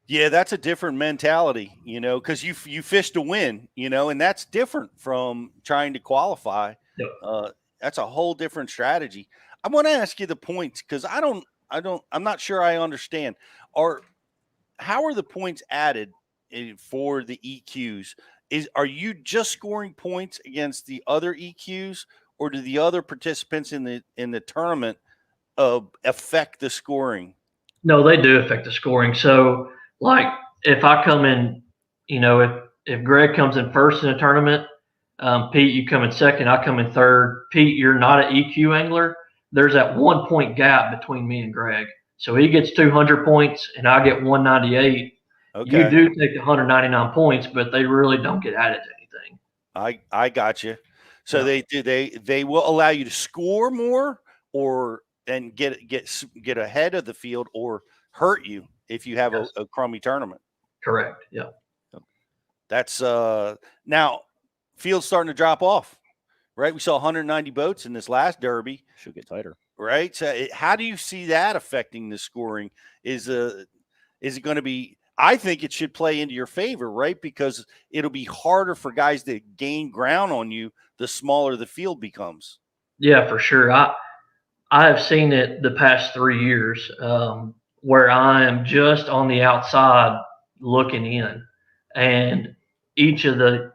Yeah, that's a different mentality, you know, because you fish to win, you know, and that's different from trying to qualify. Yep. That's a whole different strategy. I want to ask you the points because I'm not sure I understand. How are the points added for the EQs? Are you just scoring points against the other EQs, or do the other participants in the tournament affect the scoring? No, they do affect the scoring. So, like, if I come in, you know, if Greg comes in first in a tournament, Pete, you come in second, I come in third. Pete, you're not an EQ angler. There's that 1 point gap between me and Greg. So he gets 200 points and I get 198. Okay. You do take the 199 points, but they really don't get added to anything. I got you. So they will allow you to score more and get ahead of the field or hurt you if you have a crummy tournament. Correct. Yeah. That's now field's starting to drop off, right? We saw 190 boats in this last Derby. Should get tighter, right? So how do you see that affecting the scoring? Is it going to be? I think it should play into your favor, right? Because it'll be harder for guys to gain ground on you the smaller the field becomes. Yeah, for sure. I have seen it the past 3 years where I am just on the outside looking in. And each of the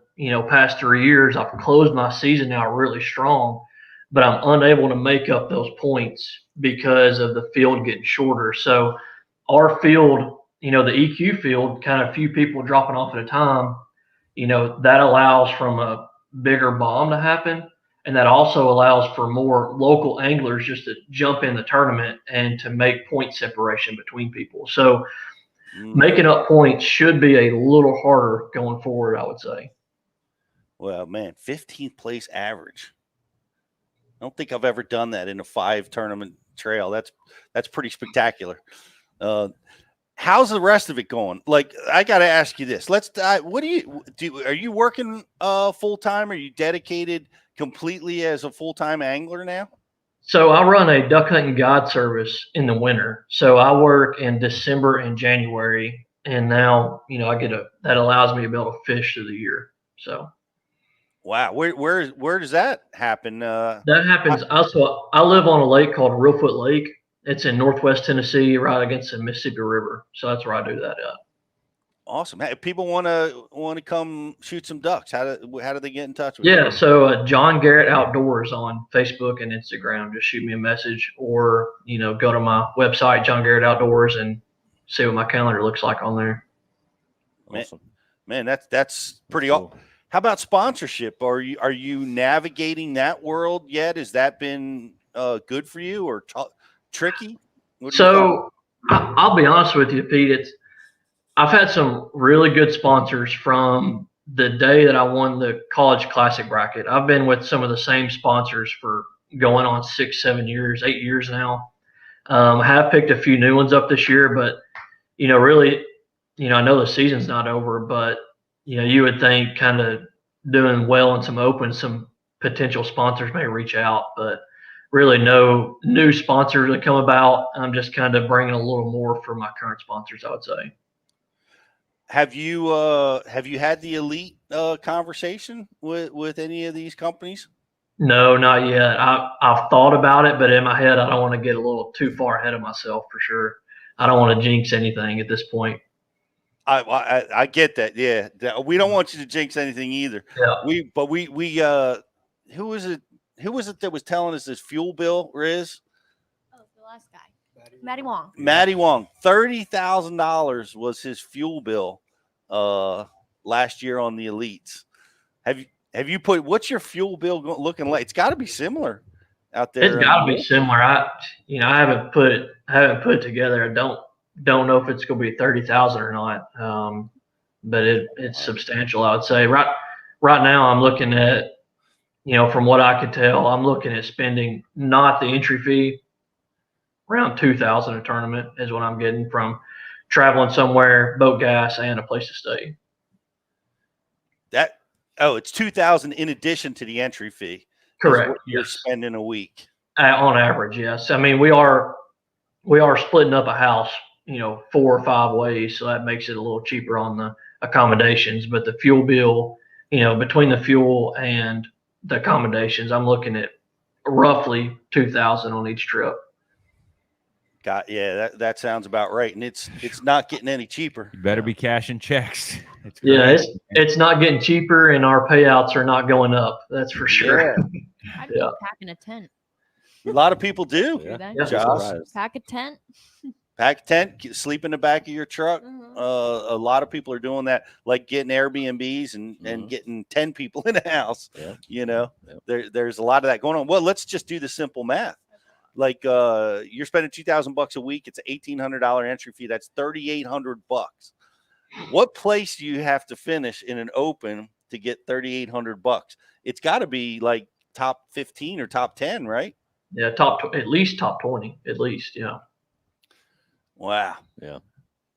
past 3 years, I've closed my season out really strong, but I'm unable to make up those points because of the field getting shorter. So our field, the EQ field, kind of few people dropping off at a time, that allows from a bigger bomb to happen. And that also allows for more local anglers just to jump in the tournament and to make point separation between people. So making up points should be a little harder going forward, I would say. Well, man, 15th place average. I don't think I've ever done that in a 5 tournament trail. That's pretty spectacular. How's the rest of it going? Like, I got to ask you this. What do you do? Are you working full time? Are you dedicated completely as a full-time angler now? So I run a duck hunting guide service in the winter. So I work in December and January, and now that allows me to be able to fish through the year. So. Wow, where does that happen? That happens. Also, I live on a lake called Reelfoot Lake. It's in Northwest Tennessee, right against the Mississippi River. So that's where I do that at. Awesome. Hey, if people want to come shoot some ducks, how do they get in touch with you? Yeah, so John Garrett Outdoors on Facebook and Instagram. Just shoot me a message, or go to my website, John Garrett Outdoors, and see what my calendar looks like on there. Awesome. Man, that's pretty cool. How about sponsorship? Are you navigating that world yet? Has that been good for you, or tricky? So I'll be honest with you, Pete. I've had some really good sponsors from the day that I won the College Classic bracket. I've been with some of the same sponsors for going on 6, 7 years, 8 years now. I have picked a few new ones up this year, but really, I know the season's not over, but you would think kind of doing well in some opens, some potential sponsors may reach out, but really no new sponsors that come about. I'm just kind of bringing a little more for my current sponsors, I would say. Have you had the Elite conversation with any of these companies? No, not yet. I've thought about it, but in my head, I don't want to get a little too far ahead of myself for sure. I don't want to jinx anything at this point. I get that. Yeah, we don't want you to jinx anything either. Yeah. Who was it that was telling us this fuel bill, Riz? Oh, the last guy, Matty Wong. Matty Wong, $30,000 was his fuel bill last year on the Elites. Have you put, what's your fuel bill looking like? It's got to be similar out there. It's got to be similar. I haven't put it together. I don't know if it's going to be 30,000 or not. But it's substantial, I would say. Right now, I'm looking at, from what I could tell, I'm looking at spending not the entry fee, around 2,000 a tournament is what I'm getting from traveling somewhere, boat gas, and a place to stay. It's 2,000 in addition to the entry fee. Correct. What you're spending a week on average. Yes. I mean, we are splitting up a house, 4 or 5 ways, so that makes it a little cheaper on the accommodations. But the fuel bill, between the fuel and the accommodations, I'm looking at roughly 2,000 on each trip. That sounds about right, and it's not getting any cheaper. You better be cashing checks. It's not getting cheaper, and our payouts are not going up. That's for sure. I'd be packing a tent. A lot of people do. Pack a tent. Pack a tent, sleep in the back of your truck. A lot of people are doing that, like getting Airbnbs and getting 10 people in a house. There's a lot of that going on. Well, let's just do the simple math. Like you're spending $2,000 a week. It's an $1,800 entry fee. That's $3,800. What place do you have to finish in an open to get $3,800? It's got to be like top 15 or top 10, right? Yeah, at least top 20, at least. Yeah. Wow. Yeah.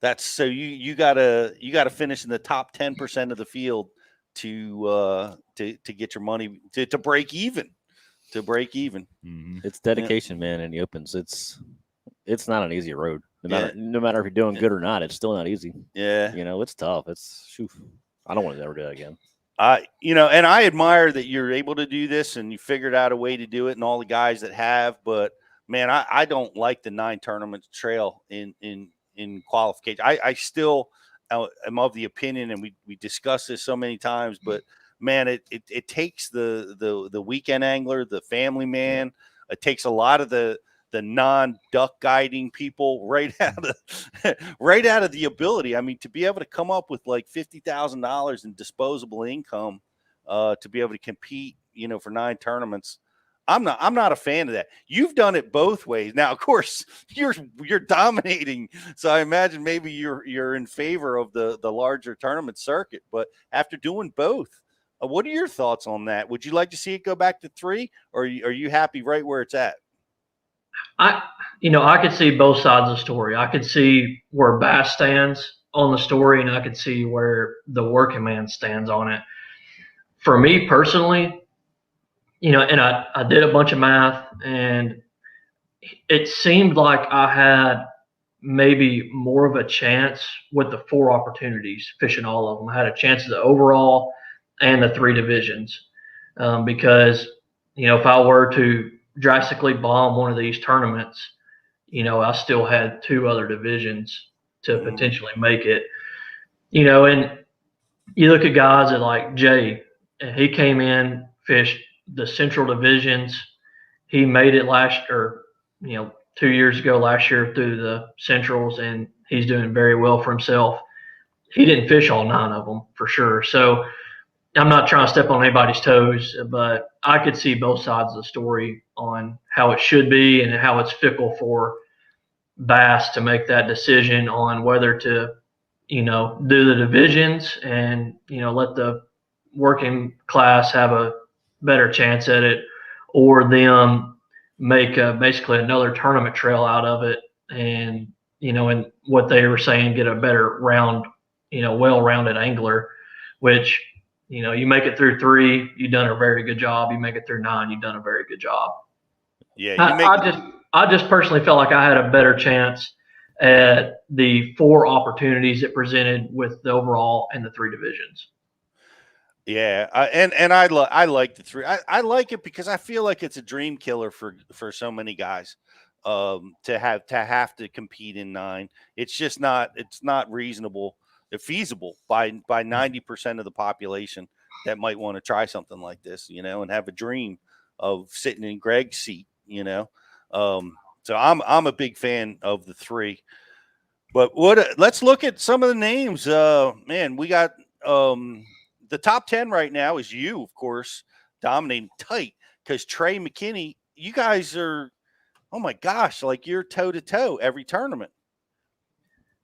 That's so you gotta finish in the top 10% of the field to get your money to break even. Mm-hmm. It's dedication, man. In the opens, it's not an easy road. No matter if you're doing good or not, it's still not easy. Yeah, it's tough. I don't want to ever do that again. And I admire that you're able to do this and you figured out a way to do it, and all the guys that have. But man, I don't like the 9 tournament trail in qualification. I still am of the opinion, and we discussed this so many times, but man, it takes the weekend angler, the family man. It takes a lot of the non-duck guiding people right out of the ability. I mean, to be able to come up with like $50,000 in disposable income to be able to compete, for 9 tournaments. I'm not a fan of that. You've done it both ways. Now, of course, you're dominating, so I imagine maybe you're in favor of the larger tournament circuit. But after doing both, what are your thoughts on that? Would you like to see it go back to 3, or are you happy right where it's at? I could see both sides of the story. I could see where Bass stands on the story, and I could see where the working man stands on it. For me personally, and I did a bunch of math, and it seemed like I had maybe more of a chance with the 4 opportunities, fishing all of them. I had a chance at the overall and the 3 divisions, because if I were to drastically bomb one of these tournaments, I still had 2 other divisions to potentially make it. And you look at guys like Jay, and he came in, fished the central divisions. He made it last 2 years ago, last year, through the centrals, and he's doing very well for himself. He didn't fish all 9 of them for sure. So I'm not trying to step on anybody's toes, but I could see both sides of the story on how it should be and how it's fickle for Bass to make that decision on whether to, do the divisions and, let the working class have a better chance at it, or them make basically another tournament trail out of it. And, and what they were saying, get a better round, well-rounded angler, which, you make it through 3, you've done a very good job. You make it through 9, you've done a very good job. Yeah. I just personally felt like I had a better chance at the 4 opportunities it presented with the overall and the 3 divisions. Yeah, I like the 3. I like it because I feel like it's a dream killer for so many guys to have to compete in 9. It's just not reasonable, feasible by 90% of the population that might want to try something like this, and have a dream of sitting in Greg's seat, So I'm a big fan of the 3. But let's look at some of the names. Man, we got the top 10 right now is you, of course, dominating tight, because Trey McKinney, you guys are, oh my gosh, like you're toe to toe every tournament.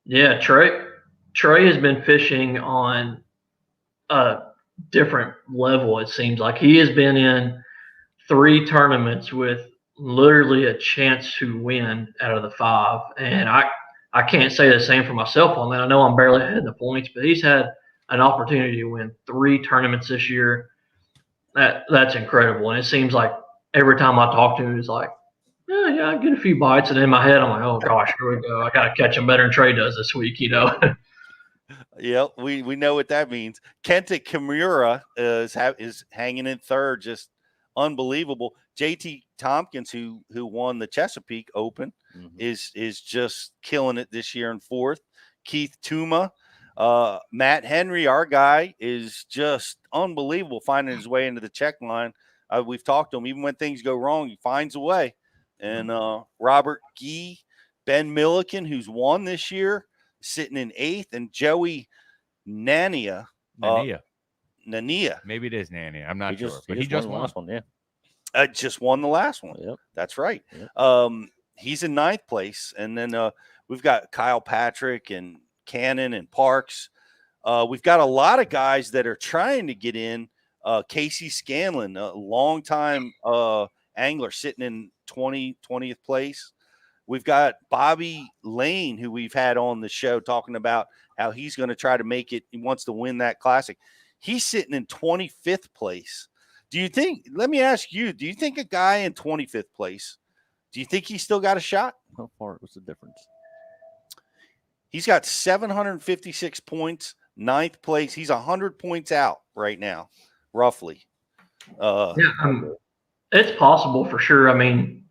Yeah, Trey has been fishing on a different level. It seems like he has been in 3 tournaments with literally a chance to win out of the 5. And I can't say the same for myself on that. I know I'm barely ahead in the points, but he's had an opportunity to win 3 tournaments this year. That's incredible. And it seems like every time I talk to him, he's like, yeah, I get a few bites. And in my head, I'm like, oh gosh, here we go. I got to catch him better than Trey does this week, Yeah, we know what that means. Kenta Kimura is hanging in 3rd, just unbelievable. JT Tompkins, who won the Chesapeake Open, is just killing it this year in 4th. Keith Tuma, Matt Henry, our guy, is just unbelievable, finding his way into the check line. We've talked to him. Even when things go wrong, he finds a way. And Robert Gee, Ben Milliken, who's won this year, sitting in 8th, and Joey Nania. Nania. Maybe it is Nania. I'm not sure. But he just won won. the last one, yeah. Just won the last one. Yep. That's right. Yep. He's in 9th place. And then we've got Kyle Patrick and Cannon and Parks. We've got a lot of guys that are trying to get in. Casey Scanlon, a longtime angler, sitting in 20th place. We've got Bobby Lane, who we've had on the show, talking about how he's going to try to make it. He wants to win that classic. He's sitting in 25th place. Do you think, let me ask you, do you think a guy in 25th place, do you think he's still got a shot? How far was the difference? He's got 756 points, 9th place. He's 100 points out right now, roughly. It's possible for sure. I mean,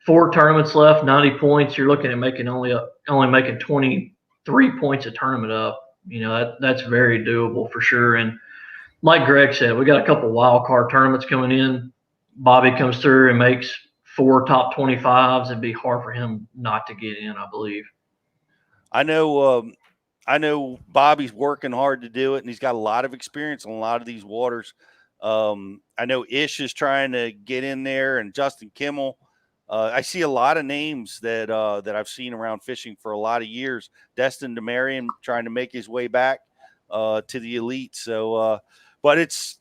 4 tournaments left, 90 points. You're looking at making only making 23 points a tournament up. That's very doable for sure. And like Greg said, we got a couple wild card tournaments coming in. Bobby comes through and makes 4 top 25s. It'd be hard for him not to get in, I believe. I know Bobby's working hard to do it, and he's got a lot of experience on a lot of these waters. I know Ish is trying to get in there, and Justin Kimmel. I see a lot of names that I've seen around fishing for a lot of years. Destin DeMarion trying to make his way back to the elite. So, but it's,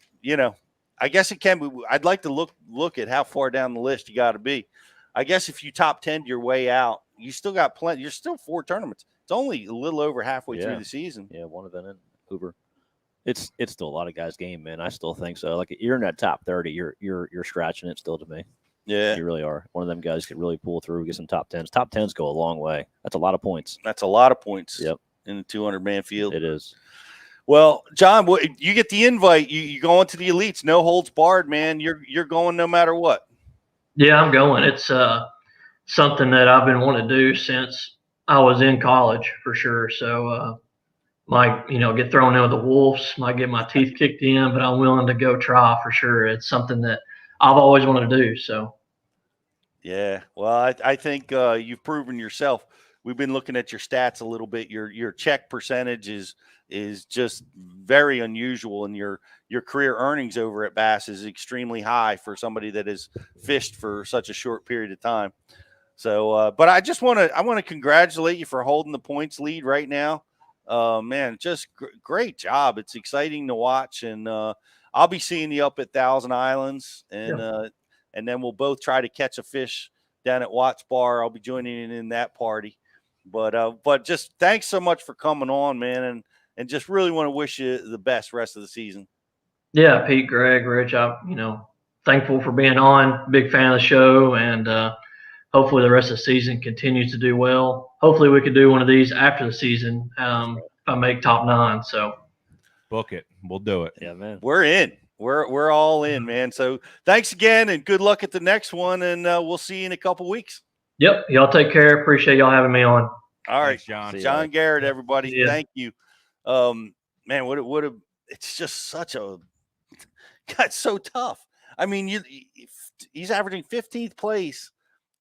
I guess it can be. I'd like to look at how far down the list you got to be. I guess if you top 10 your way out, you still got plenty. You're still 4 tournaments. It's only a little over halfway through the season. Yeah, one event in Hoover. It's still a lot of guys' game, man. I still think so. Like, you're in that top 30, you're scratching it still to me. Yeah, you really are. One of them guys could really pull through, get some top 10s. Top 10s go a long way. That's a lot of points. That's a lot of points. Yep. In the 200-man field. It is. Well, John, you get the invite. You going to the elites, no holds barred, man. You're going no matter what. Yeah, I'm going. It's something that I've been wanting to do since I was in college for sure. So might get thrown in with the wolves, might get my teeth kicked in, but I'm willing to go try for sure. It's something that I've always wanted to do. So yeah, well, I think you've proven yourself. we've been looking at your stats a little bit. Your check percentage is just very unusual, and your career earnings over at Bass is extremely high for somebody that has fished for such a short period of time. So, but I want to congratulate you for holding the points lead right now. Man, just great job. It's exciting to watch, and I'll be seeing you up at Thousand Islands, and then we'll both try to catch a fish down at Watts Bar. I'll be joining in that party. But just thanks so much for coming on, man, and just really want to wish you the best rest of the season. Yeah, Pete, Greg, Rich, I'm thankful for being on. Big fan of the show, and hopefully the rest of the season continues to do well. Hopefully we could do one of these after the season if I make top 9. So book it. We'll do it. Yeah, man. We're in. We're all in, man. So thanks again, and good luck at the next one, and we'll see you in a couple weeks. Yep. Y'all take care. Appreciate y'all having me on. All right, Thanks, John Garrett, everybody. Yeah. Thank you. Man, it's just such a God, so tough. I mean, he's averaging 15th place,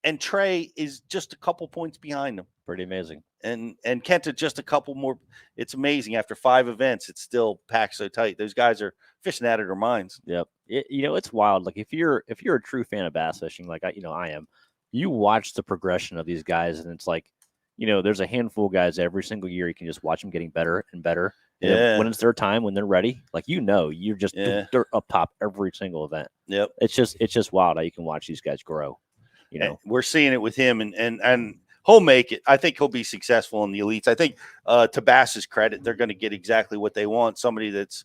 and Trey is just a couple points behind him. Pretty amazing. And Kenta just a couple more. It's amazing. After 5 events, it's still packed so tight. Those guys are fishing out of their minds. Yep. It's wild. Like if you're a true fan of bass fishing, like I am, you watch the progression of these guys, and it's like, there's a handful of guys every single year. You can just watch them getting better and better. And Yeah. when it's their time, when they're ready, like you're just they're up top every single event. Yep. It's just wild how you can watch these guys grow. And we're seeing it with him, and he'll make it. I think he'll be successful in the elites. I think to Bass's credit, they're going to get exactly what they want. Somebody that's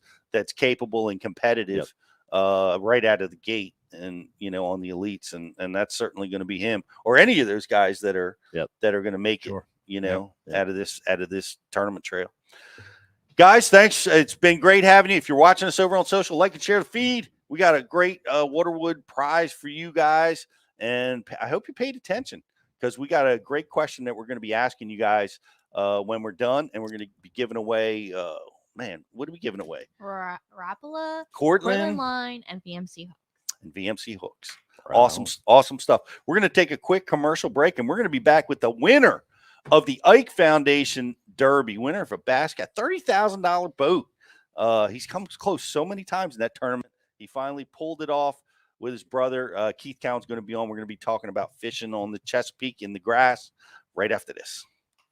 capable and competitive right out of the gate, and on the elites, and that's certainly going to be him or any of those guys that are going to make it. Out of this tournament trail. Guys, thanks. It's been great having you. If you're watching us over on social, like and share the feed. We got a great Waterwood prize for you guys, and I hope you paid attention, because we got a great question that we're going to be asking you guys when we're done, and we're going to be giving away. What are we giving away? Rapala, Cortland line, and VMC hooks. And VMC hooks. Right. Awesome stuff. We're going to take a quick commercial break, and we're going to be back with the winner of the Ike Foundation Derby, winner of a bass cat, $30,000 boat. He's come close so many times in that tournament. He finally pulled it off with his brother. Keith Cowan's going to be on. We're going to be talking about fishing on the Chesapeake in the grass right after this.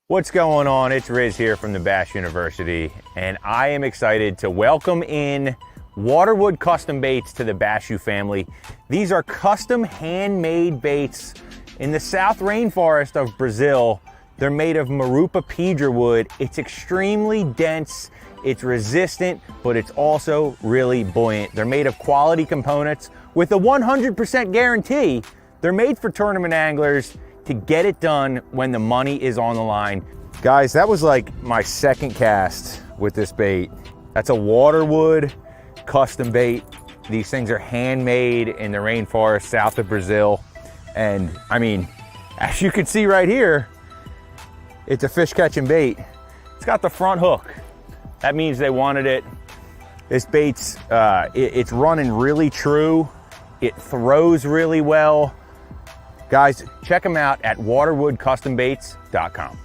What's going on? It's Riz here from the Bass University, and I am excited to welcome in Waterwood Custom Baits to the Bass U family. These are custom handmade baits in the South Rainforest of Brazil. They're made of Marupa Pedra wood. It's extremely dense, it's resistant, but it's also really buoyant. They're made of quality components with a 100% guarantee. They're made for tournament anglers to get it done when the money is on the line. Guys, that was like my second cast with this bait. That's a Waterwood custom bait. These things are handmade in the rainforest south of Brazil. And I mean, as you can see right here, it's a fish catching bait. It's got the front hook. That means they wanted it. This bait's, it's running really true. It throws really well. Guys, check them out at waterwoodcustombaits.com.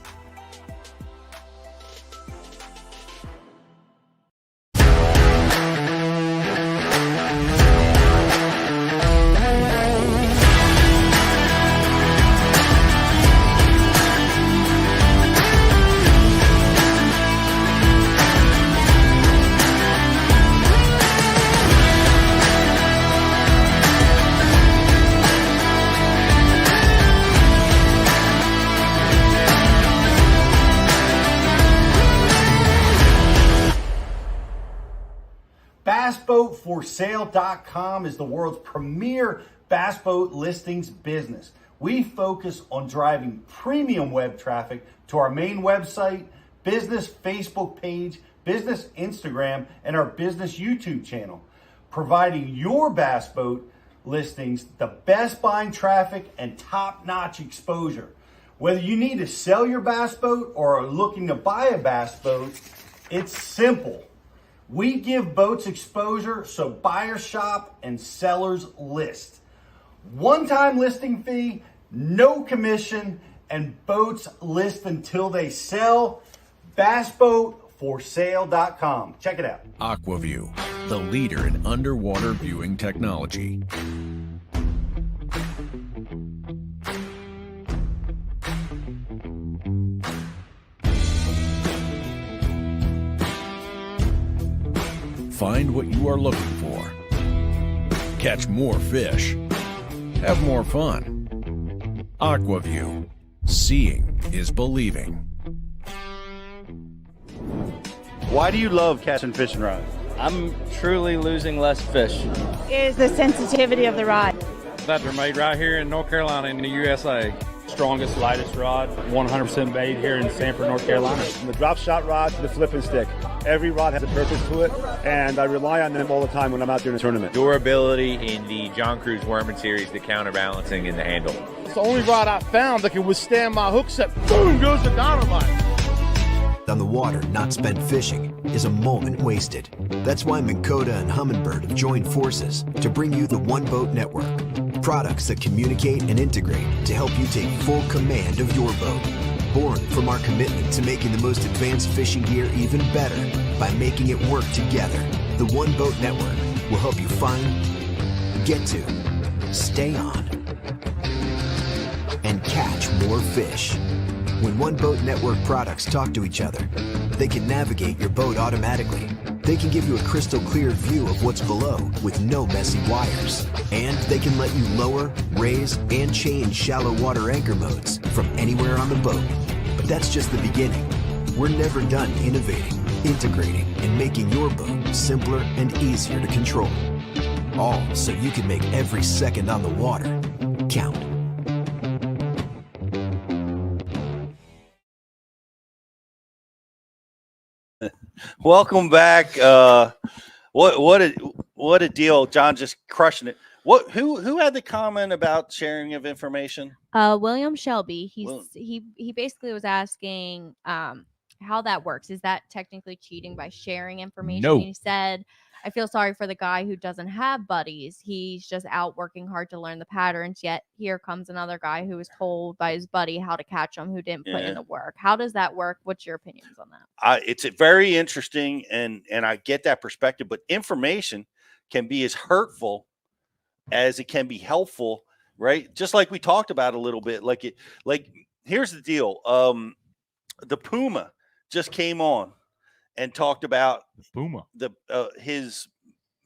BassBoatForSale.com is the world's premier bass boat listings business. We focus on driving premium web traffic to our main website, business Facebook page, business Instagram, and our business YouTube channel, providing your bass boat listings the best buying traffic and top-notch exposure. Whether you need to sell your bass boat or are looking to buy a bass boat, it's simple. We give boats exposure so buyers shop and sellers list. One-time listing fee, no commission, and boats list until they sell. BassBoatForSale.com. Check it out. AquaView, the leader in underwater viewing technology. Find what you are looking for. Catch more fish. Have more fun. AquaView. Seeing is believing. Why do you love casting fishing rods? I'm truly losing less fish. Is the sensitivity of the rod. That they're made right here in North Carolina in the USA. Strongest, lightest rod, 100% made here in Sanford, North Carolina. From the drop shot rod to the flipping stick, every rod has a purpose to it, and I rely on them all the time when I'm out there in a tournament. Durability in the John Cruz Worman series, the counterbalancing in the handle. It's the only rod I found that can withstand my hook set. Boom goes the dynamite. On the water, not spent fishing is a moment wasted. That's why Minn Kota and Humminbird have joined forces to bring you the One Boat Network. Products that communicate and integrate to help you take full command of your boat. Born from our commitment to making the most advanced fishing gear even better by making it work together, the One Boat Network will help you find, get to, stay on, and catch more fish. When One Boat Network products talk to each other, they can navigate your boat automatically. They can give you a crystal clear view of what's below with no messy wires. And they can let you lower, raise, and change shallow water anchor modes from anywhere on the boat. But that's just the beginning. We're never done innovating, integrating, and making your boat simpler and easier to control. All so you can make every second on the water count. Welcome back. What a deal, John, just crushing it. Who had the comment about sharing of information? William Shelby. He basically was asking how that works. Is that technically cheating by sharing information? No. He said, I feel sorry for the guy who doesn't have buddies. He's just out working hard to learn the patterns. Yet here comes another guy who was told by his buddy how to catch them who didn't put in the work. How does that work? What's your opinions on that? It's very interesting, and I get that perspective. But information can be as hurtful as it can be helpful, right? Just like we talked about a little bit. Like here's the deal. The Puma just came on and talked about his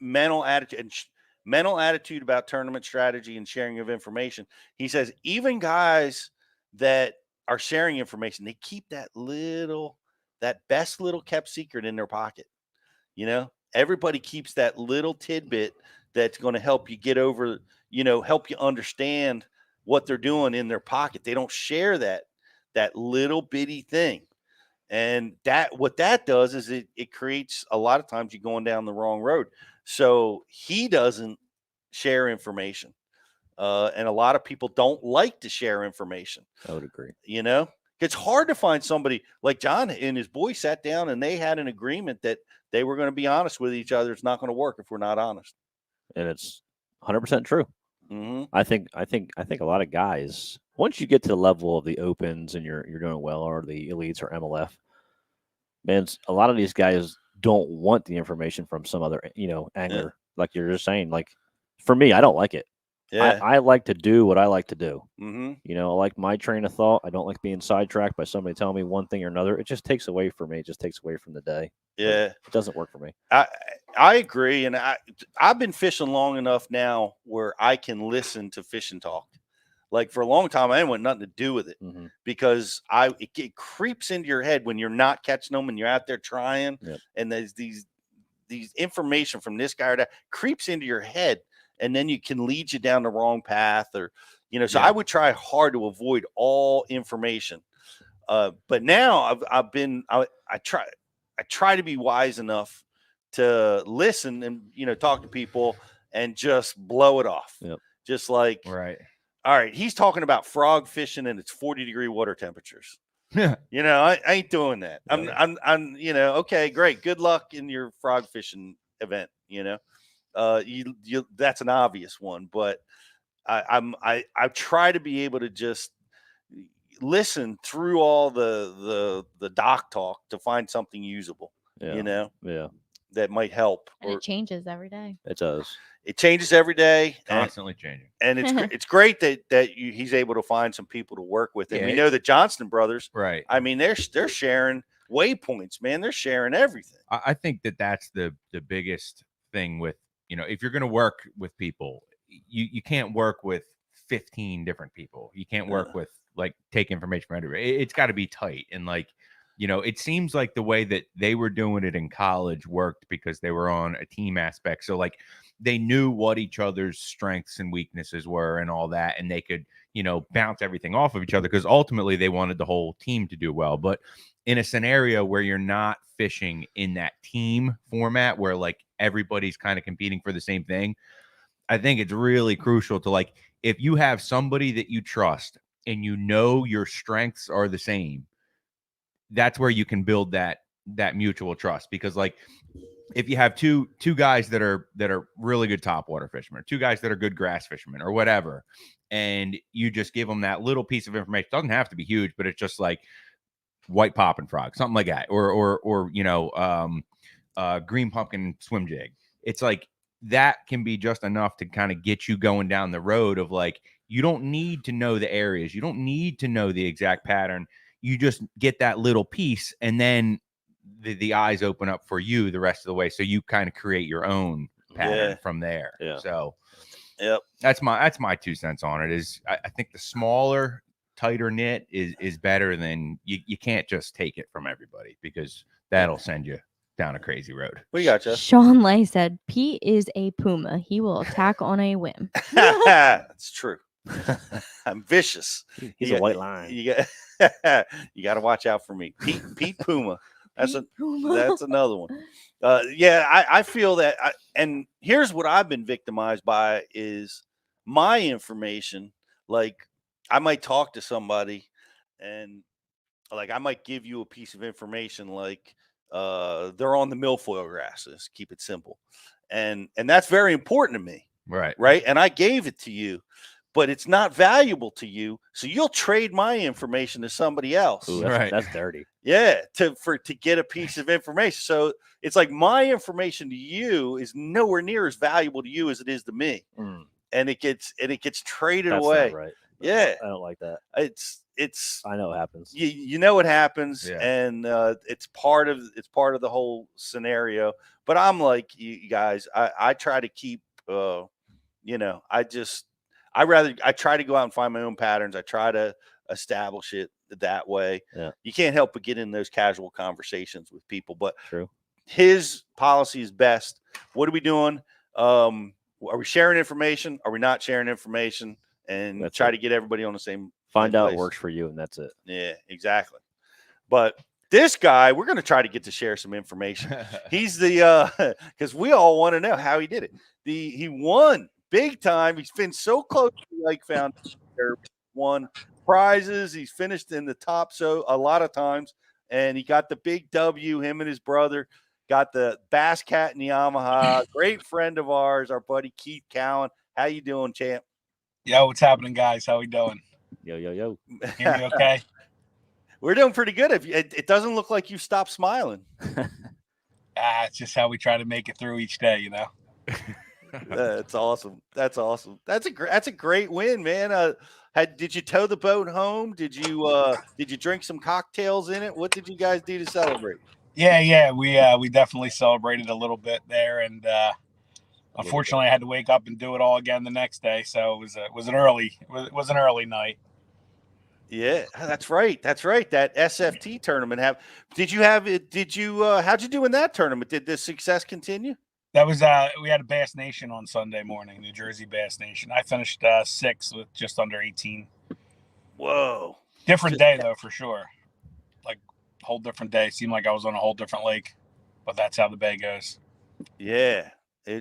mental attitude about tournament strategy and sharing of information. He says even guys that are sharing information, they keep that best little kept secret in their pocket. You know, everybody keeps that little tidbit that's going to help you get over, help you understand what they're doing in their pocket. They don't share that little bitty thing. And what that does is it creates a lot of times you're going down the wrong road. So he doesn't share information. And a lot of people don't like to share information. I would agree. It's hard to find somebody like John and his boy sat down and they had an agreement that they were going to be honest with each other. It's not going to work if we're not honest. And it's 100% true. Mm-hmm. I think a lot of guys, once you get to the level of the opens and you're doing well, or the elites or MLF, man, a lot of these guys don't want the information from some other, angler. Like you're just saying, like for me, I don't like it. Yeah. I like to do what I like to do. Mm-hmm. I like my train of thought. I don't like being sidetracked by somebody telling me one thing or another. It just takes away from me. It just takes away from the day. Yeah. It doesn't work for me. I agree. And I've been fishing long enough now where I can listen to fishing talk. Like for a long time, I didn't want nothing to do with it because it creeps into your head when you're not catching them and you're out there trying. Yep. And there's these information from this guy or that creeps into your head. And then you can lead you down the wrong path so I would try hard to avoid all information. But now I try to be wise enough to listen and, talk to people and just blow it off. Yep. Just like, right. All right. He's talking about frog fishing and it's 40-degree water temperatures. I ain't doing that. I'm okay, great. Good luck in your frog fishing event. That's an obvious one, but I try to be able to just listen through all the doc talk to find something usable. Yeah. You know, Yeah. that might help. And it changes every day. It does. It changes every day, Constantly changing. and it's great that he's able to find some people to work with. And Yeah, we know the Johnston brothers, right? I mean, they're sharing waypoints, man. They're sharing everything. I think that's the biggest thing with, you know, if you're going to work with people, you can't work with 15 different people. You can't work with like take information from everybody. It's got to be tight. And like, you know, it seems like the way that they were doing it in college worked because they were on a team aspect. So like they knew what each other's strengths and weaknesses were and all that, and they could, you know, bounce everything off of each other because ultimately they wanted the whole team to do well. But in a scenario where you're not fishing in that team format where like everybody's kind of competing for the same thing, I think it's really crucial to, like, if you have somebody that you trust and you know your strengths are the same, that's where you can build that mutual trust. Because like if you have two guys that are really good topwater fishermen, two guys that are good grass fishermen or whatever, and you just give them that little piece of information, it doesn't have to be huge, but it's just like white popping frog, something like that, or you know, green pumpkin swim jig. It's like that can be just enough to kind of get you going down the road of like, you don't need to know the areas, you don't need to know the exact pattern, you just get that little piece, and then the eyes open up for you the rest of the way, so you kind of create your own pattern from there. So that's my 2 cents on it. Is I think the smaller, tighter knit is better than you can't just take it from everybody, because that'll send you down a crazy road. We got you. Sean Lay said Pete is a puma. He will attack on a whim. That's true. I'm vicious. He's a white line. You got to watch out for me, Pete Puma. That's another one. I feel that. And here's what I've been victimized by is my information. Like I might talk to somebody, and like I might give you a piece of information, like they're on the milfoil grasses. Keep it simple, and that's very important to me. Right. And I gave it to you, but it's not valuable to you, so you'll trade my information to somebody else. Ooh, that's dirty. Yeah, to get a piece of information. So it's like my information to you is nowhere near as valuable to you as it is to me, and it gets traded away. Not right. Yeah, I don't like that. It's I know it happens. You know what happens, and it's part of the whole scenario. But I'm like you guys. I try to keep. You know, I try to go out and find my own patterns. I try to establish it that way. Yeah. You can't help but get in those casual conversations with people, but true. His policy is best. What are we doing? Are we sharing information? Are we not sharing information? And That's try it. to get everybody on the same. Find out place. what works for you, and that's it. Yeah, exactly. But this guy, we're going to try to get to share some information. He's the because we all want to know how he did it. He won big time. He's been so close to the Ike Foundation. Won prizes. He's finished in the top so a lot of times, and he got the big W. Him and his brother got the Bass Cat and Yamaha. Great friend of ours, our buddy Keith Cowan. How you doing, champ? Yo, what's happening, guys? How we doing? Yo. Hear me okay? We're doing pretty good. It doesn't look like you stopped smiling. It's just how we try to make it through each day, you know. That's awesome. That's a great win, man. Did you tow the boat home? Did you drink some cocktails in it? What did you guys do to celebrate? Yeah. We definitely celebrated a little bit there, and unfortunately, I had to wake up and do it all again the next day. So it was an early night. Yeah, that's right. That SFT tournament. How'd you do in that tournament? Did the success continue? That was we had a Bass Nation on Sunday morning, New Jersey Bass Nation. I finished 6th with just under 18. Whoa. Different day though, for sure. Like whole different day. Seemed like I was on a whole different lake, but that's how the bay goes. Yeah. We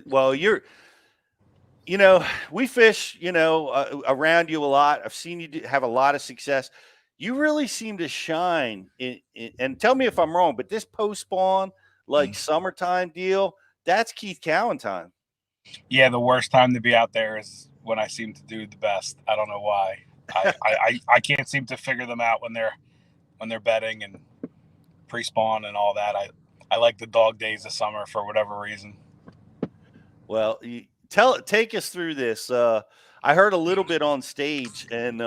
fish, around you a lot. I've seen you have a lot of success. You really seem to shine and tell me if I'm wrong, but this post-spawn, like summertime deal, that's Keith Cowan time. Yeah, the worst time to be out there is when I seem to do the best. I don't know why. I can't seem to figure them out when they're bedding and pre-spawn and all that. I like the dog days of summer for whatever reason. Well, take us through this. I heard a little bit on stage, and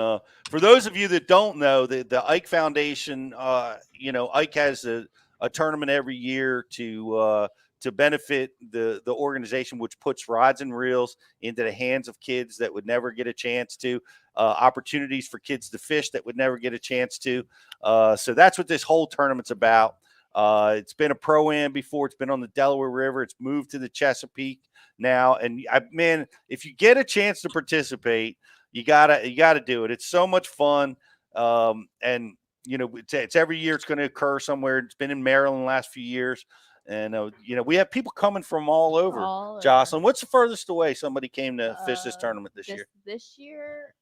for those of you that don't know, the Ike Foundation, Ike has a tournament every year to benefit the organization, which puts rods and reels into the hands of kids that would never get a chance to, opportunities for kids to fish that would never get a chance to. So that's what this whole tournament's about. It's been a pro-am before. It's been on the Delaware River. It's moved to the Chesapeake now. And man, if you get a chance to participate, you gotta do it. It's so much fun. And it's every year. It's going to occur somewhere. It's been in Maryland the last few years. And, we have people coming from all over. Jocelyn, what's the furthest away somebody came to fish this tournament this year? This year,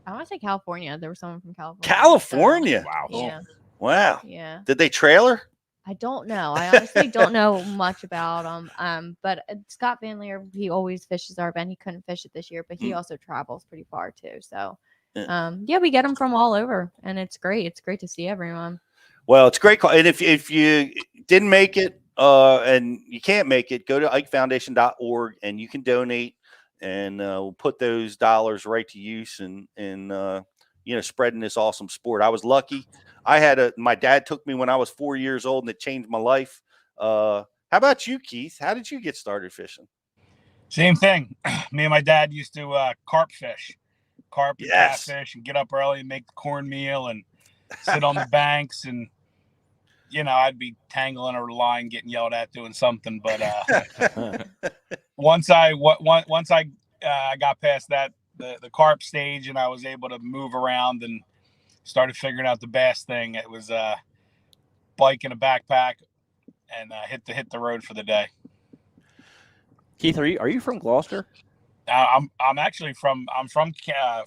I want to say California. There was someone from California. California? So, wow. Yeah. Wow. Yeah. Did they trailer? I don't know. I honestly don't know much about them. But Scott Van Leer, he always fishes our event. He couldn't fish it this year, but he also travels pretty far too. So, we get them from all over, and it's great. It's great to see everyone. Well, it's great. And if you didn't make it and you can't make it, go to ikefoundation.org and you can donate, and we'll put those dollars right to use and spreading this awesome sport. I was lucky. My dad took me when I was 4 years old, and it changed my life. How about you, Keith? How did you get started fishing? Same thing. Me and my dad used to carp fish, and catfish, and get up early and make the cornmeal and sit on the banks. And, I'd be tangling a line, getting yelled at, doing something. But once I got past that, the carp stage, and I was able to move around and started figuring out the bass thing. It was a bike and a backpack, and hit the road for the day. Keith, are you from Gloucester? I'm actually from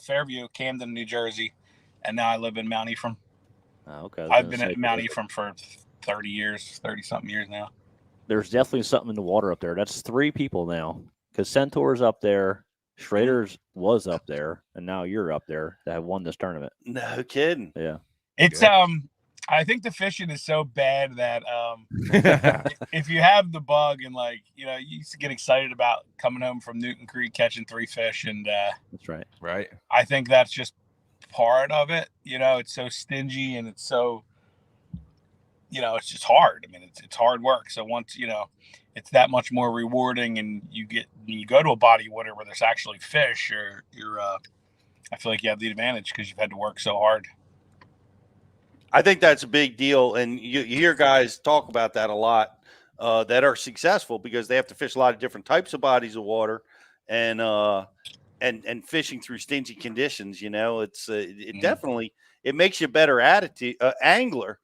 Fairview, Camden, New Jersey, and now I live in Mount Ephraim. Oh, okay. I've been at Mount Ephraim for 30-something years now. There's definitely something in the water up there. That's 3 people now, because Centaur's up there, Schrader's was up there, and now you're up there that have won this tournament. No kidding. Yeah. It's I think the fishing is so bad that if you have the bug and you used to get excited about coming home from Newton Creek catching 3 fish, and that's right. Right. I think that's just part of it. It's so stingy, and it's so it's just hard. I mean, it's hard work. So once it's that much more rewarding, and you go to a body of water where there's actually fish, you're I feel like you have the advantage because you've had to work so hard. I think that's a big deal, and you hear guys talk about that a lot that are successful because they have to fish a lot of different types of bodies of water, and fishing through stingy conditions. It definitely makes you a better angler.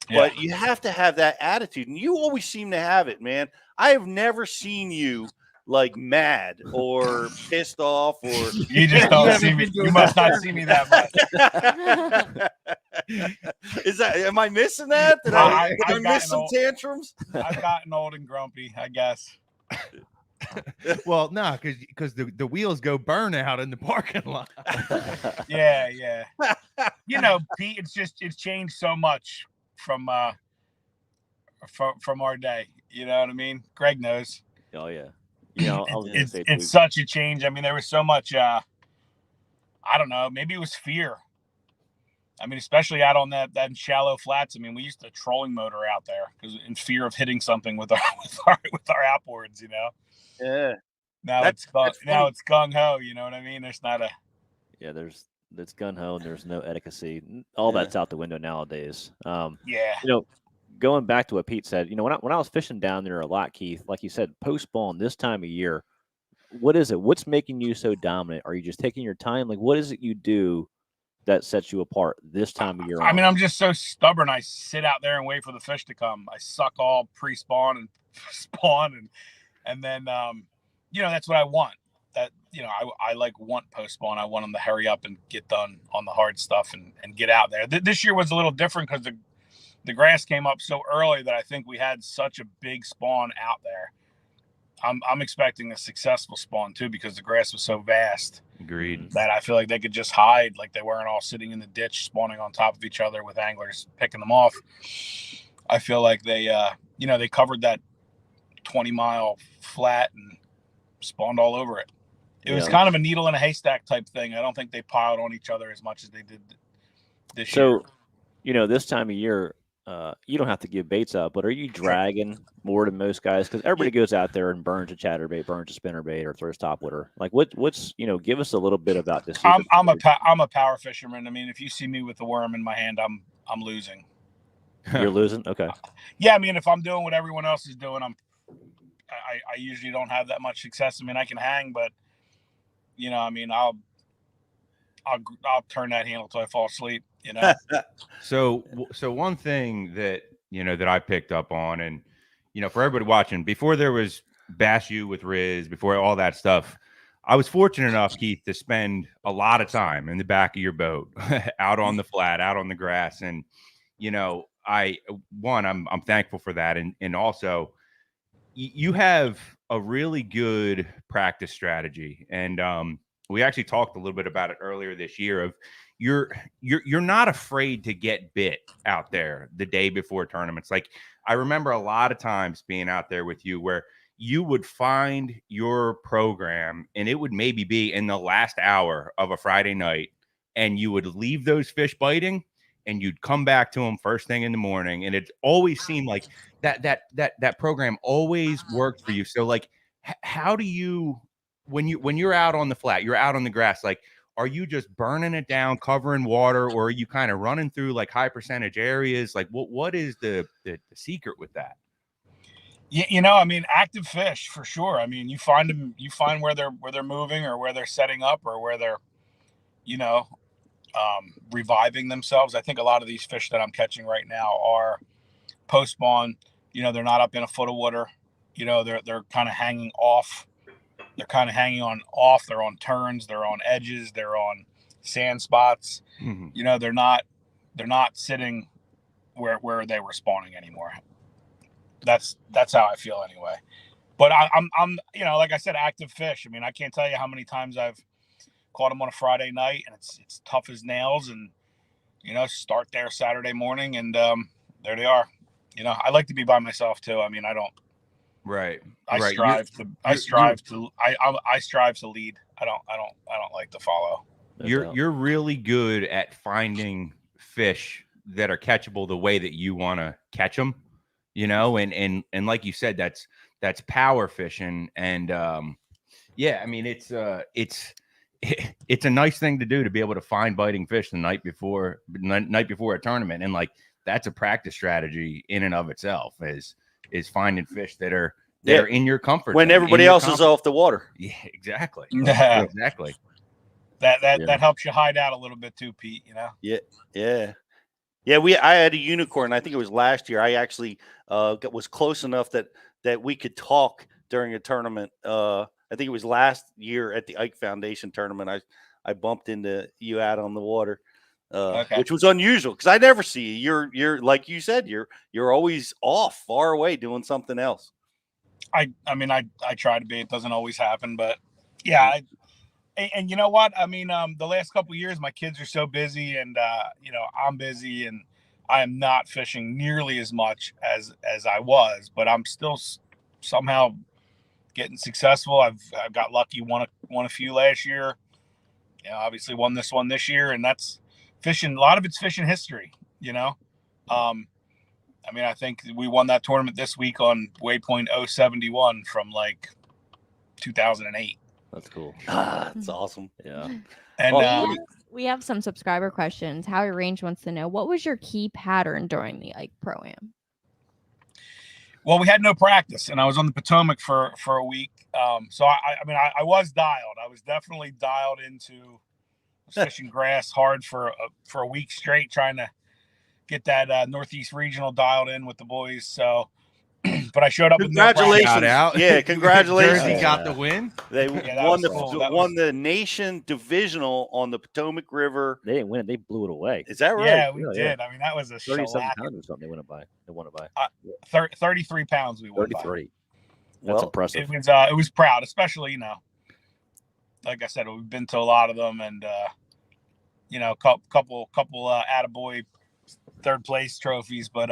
But you have to have that attitude, and you always seem to have it, man. I have never seen you mad or pissed off, or you just don't see me. You must not see me that much. Am I missing that? Did I miss some tantrums? I've gotten old and grumpy, I guess. Well, no, because the wheels go burn out in the parking lot. Yeah. Pete, it's changed so much from our day. You know what I mean? Greg knows. Oh yeah. It's such a change. I mean, there was so much I don't know, maybe it was fear. I mean, especially out on that shallow flats. I mean, we used a trolling motor out there because in fear of hitting something with our outboards, Yeah. Now it's gung ho, you know what I mean? There's not a it's gun ho, and there's no etiquette. All that's out the window nowadays. Going back to what Pete said, when I was fishing down there a lot, Keith, like you said, post spawn this time of year, what is it? What's making you so dominant? Are you just taking your time? What is it you do that sets you apart this time of year? I mean, I'm just so stubborn. I sit out there and wait for the fish to come. I suck all pre-spawn and spawn, and then that's what I want. That I want post spawn. I want them to hurry up and get done on the hard stuff and get out there. This year was a little different because the grass came up so early that I think we had such a big spawn out there. I'm expecting a successful spawn too, because the grass was so vast. Agreed. That I feel like they could just hide, like they weren't all sitting in the ditch spawning on top of each other with anglers picking them off. I feel like they they covered that 20-mile flat and spawned all over it. It was kind of a needle in a haystack type thing. I don't think they piled on each other as much as they did this year. So, this time of year, you don't have to give baits out, but are you dragging more than most guys? Because everybody goes out there and burns a chatterbait, burns a spinnerbait, or throws topwater. Like, what's give us a little bit about this. I'm a power fisherman. I mean, if you see me with the worm in my hand, I'm losing. You're losing? Okay. Yeah, I mean, if I'm doing what everyone else is doing, I usually don't have that much success. I mean, I can hang, but I mean, I'll turn that handle till I fall asleep. So one thing that that I picked up on, and for everybody watching, before there was Bass U with Riz, before all that stuff, I was fortunate enough, Keith, to spend a lot of time in the back of your boat, out on the flat, out on the grass, and I'm thankful for that, and also you have a really good practice strategy, and we actually talked a little bit about it earlier this year. Of you're not afraid to get bit out there the day before tournaments. Like, I remember a lot of times being out there with you where you would find your program and it would maybe be in the last hour of a Friday night, and you would leave those fish biting and you'd come back to them first thing in the morning. And it always seemed like that program always worked for you. So like, how do you, when you're out on the flat, you're out on the grass, like, are you just burning it down, covering water, or are you kind of running through like high percentage areas? Like, what is the secret with that? I mean, active fish for sure. I mean, you find them, where they're moving, or where they're setting up, or where they're, reviving themselves. I think a lot of these fish that I'm catching right now are post spawn. They're not up in a foot of water. They're kind of hanging off. They're kind of hanging off. They're on turns. They're on edges. They're on sand spots. Mm-hmm. They're not sitting where they were spawning anymore. That's how I feel anyway. But I'm like I said, active fish. I mean, I can't tell you how many times I've caught them on a Friday night, and it's tough as nails, and start there Saturday morning, and there they are. I like to be by myself too. I mean, I don't. Right. I strive to lead. I don't like to follow. You're really good at finding fish that are catchable the way that you want to catch them, and like you said, that's power fishing. And I mean, it's a nice thing to do, to be able to find biting fish the night before a tournament. And like, that's a practice strategy in and of itself, is finding fish that are in your comfort when zone, everybody else is off the water. Yeah, exactly. Yeah. Exactly. That helps you hide out a little bit too, Pete. Yeah. I had a unicorn. I think it was last year. I actually was close enough that we could talk during a tournament. I think it was last year at the Ike Foundation tournament. I bumped into you out on the water. Which was unusual, because I never see you. You're like you said, you're always off, far away, doing something else. I mean, I try to be. It doesn't always happen, but yeah. And you know what? I mean, the last couple of years, my kids are so busy, and I'm busy, and I am not fishing nearly as much as I was. But I'm still somehow getting successful. I've got lucky, won a few last year. Obviously won this one this year, and that's fishing. A lot of it's fishing history, I mean, I think we won that tournament this week on waypoint 071 from like 2008. That's cool. That's awesome. Yeah. And we have some subscriber questions. Howie Range wants to know, what was your key pattern during the Ike Pro-Am? Well, we had no practice, and I was on the Potomac for a week. So I was dialed. I was definitely dialed into fishing grass hard for a week straight, trying to get that Northeast Regional dialed in with the boys. So, but I showed up with no practice. Yeah, congratulations. Jersey got the win. They won the nation divisional on the Potomac River. They didn't win it. They blew it away. Is that right? Yeah, we did. I mean, that was a 37 pounds or something. They won it by. 33 pounds we won 33. by. That's impressive. It was proud, especially, like I said, we've been to a lot of them, and couple attaboy third place trophies, but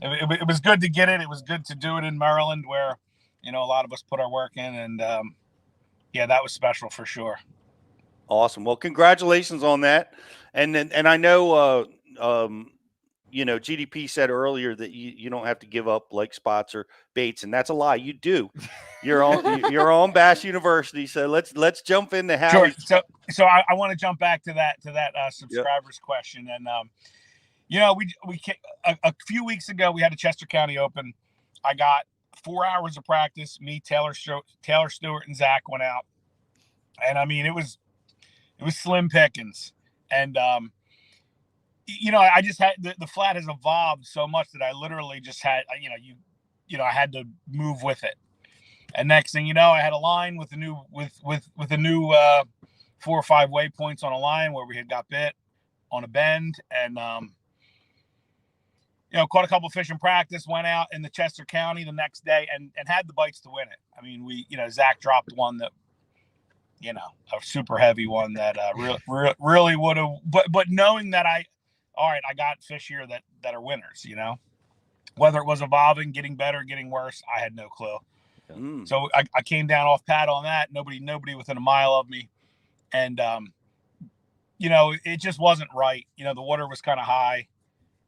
it was good to get it. It was good to do it in Maryland, where a lot of us put our work in, and that was special for sure. Awesome. Well, congratulations on that. And I know GDP said earlier that you don't have to give up like spots or baits, and that's a lie. You do. You're on Bass University. So let's jump into how. Sure. So I want to jump back to that subscribers question, and we a few weeks ago we had a Chester County Open. I got 4 hours of practice. Me, Taylor Stewart, and Zach went out, and I mean it was slim pickings, and I just had the flat has evolved so much that I literally just had I had to move with it. And next thing you know, I had a line with a new 4 or 5 waypoints on a line where we had got bit on a bend, and caught a couple of fish in practice, went out in the Chester County the next day and had the bites to win it. I mean, Zach dropped one that, a super heavy one that really would have, but knowing that I got fish here that are winners, whether it was evolving, getting better, getting worse, I had no clue. So I came down off pad on that. Nobody within a mile of me. And, it just wasn't right. The water was kind of high,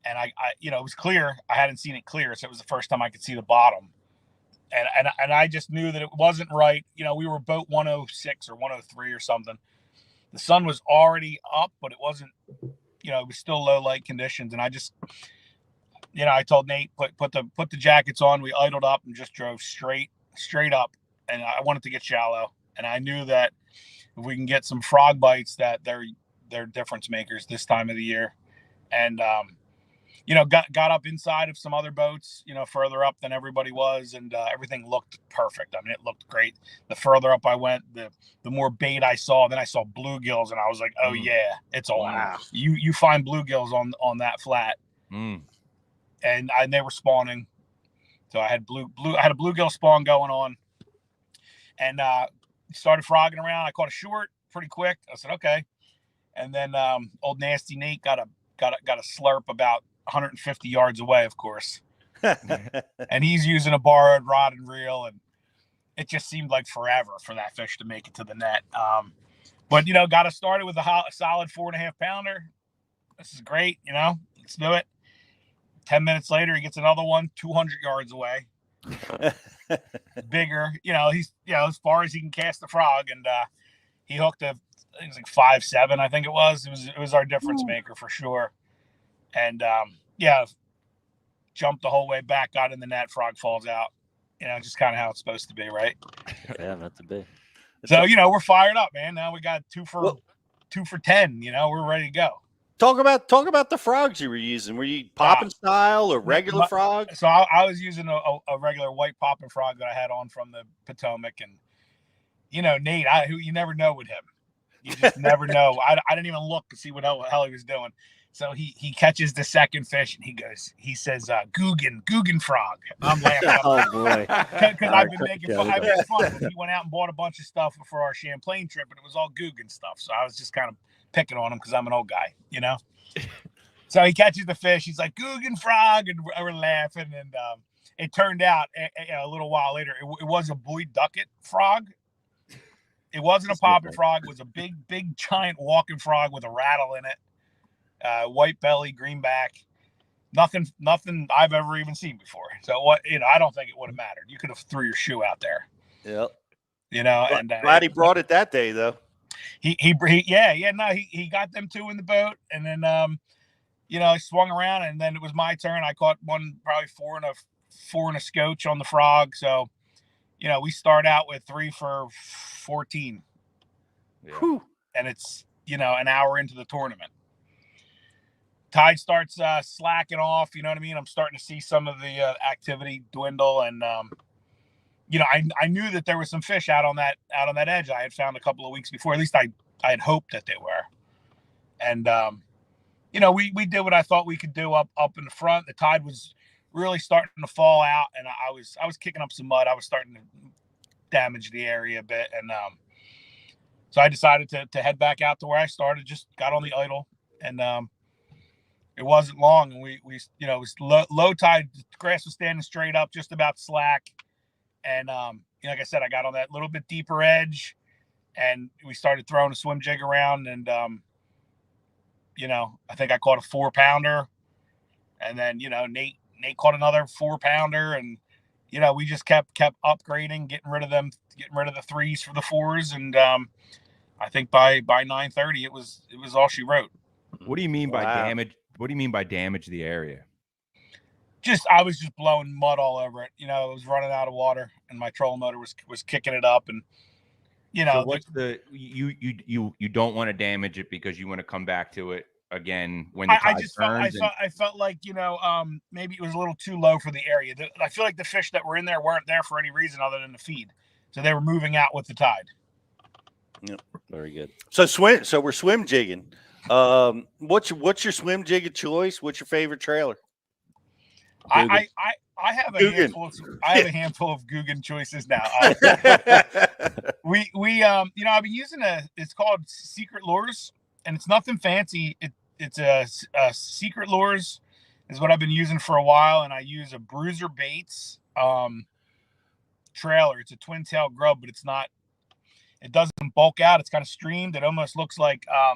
and I it was clear. I hadn't seen it clear. So it was the first time I could see the bottom. And I just knew that it wasn't right. We were boat 106 or 103 or something. The sun was already up, but it wasn't, it was still low light conditions. And I just, I told Nate, put the jackets on. We idled up and just drove straight up. And I wanted to get shallow. And I knew that if we can get some frog bites, that they're difference makers this time of the year. And, got up inside of some other boats, further up than everybody was, and everything looked perfect. I mean, it looked great. The further up I went, the more bait I saw. Then I saw bluegills, and I was like, oh yeah, it's all wow. You find bluegills on that flat, and they were spawning. So I had I had a bluegill spawn going on, and started frogging around. I caught a short pretty quick. I said okay, and then old nasty Nate got a slurp about 150 yards away, of course. And he's using a borrowed rod and reel, and it just seemed like forever for that fish to make it to the net. But got us started with a solid 4.5 pounder. This is great. Let's do it. 10 minutes later, he gets another one 200 yards away. Bigger, he's as far as he can cast the frog, and he hooked it was like 5.7, I think it was. It was our difference maker for sure. And jumped the whole way back, got in the net, frog falls out. Just kind of how it's supposed to be, right? Yeah, not to be. So we're fired up, man. Now we got 2 for 10. We're ready to go. Talk about the frogs you were using. Were you popping style or regular frog? So I was using a regular white popping frog that I had on from the Potomac, and Nate, who you never know with him. You just never know. I didn't even look to see what the hell he was doing. So he catches the second fish, and he says, Guggen frog. I'm laughing. Oh boy. Because I've been making fun. He went out and bought a bunch of stuff for our Champlain trip, and it was all Guggen stuff. So I was just kind of picking on him because I'm an old guy, So he catches the fish. He's like, Guggen frog, and we're laughing. And it turned out a little while later, it was a Boyd Duckett frog. It wasn't a popping frog. It was a big, giant walking frog with a rattle in it. White belly, greenback, nothing I've ever even seen before. So I don't think it would have mattered. You could have threw your shoe out there. Yep. And glad he brought it that day though. He got them 2 in the boat, and then I swung around, and then it was my turn. I caught one probably 4 and a scotch on the frog. So we start out with 3 for 14. Yeah. And it's an hour into the tournament. Tide starts slacking off, you know what I mean? I'm starting to see some of the activity dwindle, and I knew that there was some fish out on that edge I had found a couple of weeks before. At least I had hoped that they were. And we did what I thought we could do up in the front. The tide was really starting to fall out, and I was kicking up some mud. I was starting to damaged the area a bit. And so I decided to head back out to where I started, just got on the idle. And it wasn't long. And we you know, it was low tide. The grass was standing straight up, just about slack. And you know, like I said, I got on that little bit deeper edge, and we started throwing a swim jig around. And you know, I think I caught a 4-pounder, and then, you know, Nate caught another 4-pounder, and, you know, we just kept upgrading, getting rid of the 3s for the 4s. And I think by 9:30, it was all she wrote. What do you mean by damage? What do you mean by damage the area? I was just blowing mud all over it. You know, it was running out of water, and my trolling motor was kicking it up. And, you know, so what's you don't want to damage it because you want to come back to it again when the tide turns. I felt like, you know, maybe it was a little too low for the area. I feel like the fish that were in there weren't there for any reason other than to feed, so they were moving out with the tide. Yep. Very good. So we're swim jigging. What's your swim jig of choice? What's your favorite trailer? I have a handful of Guggen choices now. We you know, I've been using it's called Secret Lures, and it's nothing fancy. It's a Secret Lures is what I've been using for a while, and I use a Bruiser Baits trailer. It's a twin tail grub, but it doesn't bulk out. It's kind of streamed. It almost looks like a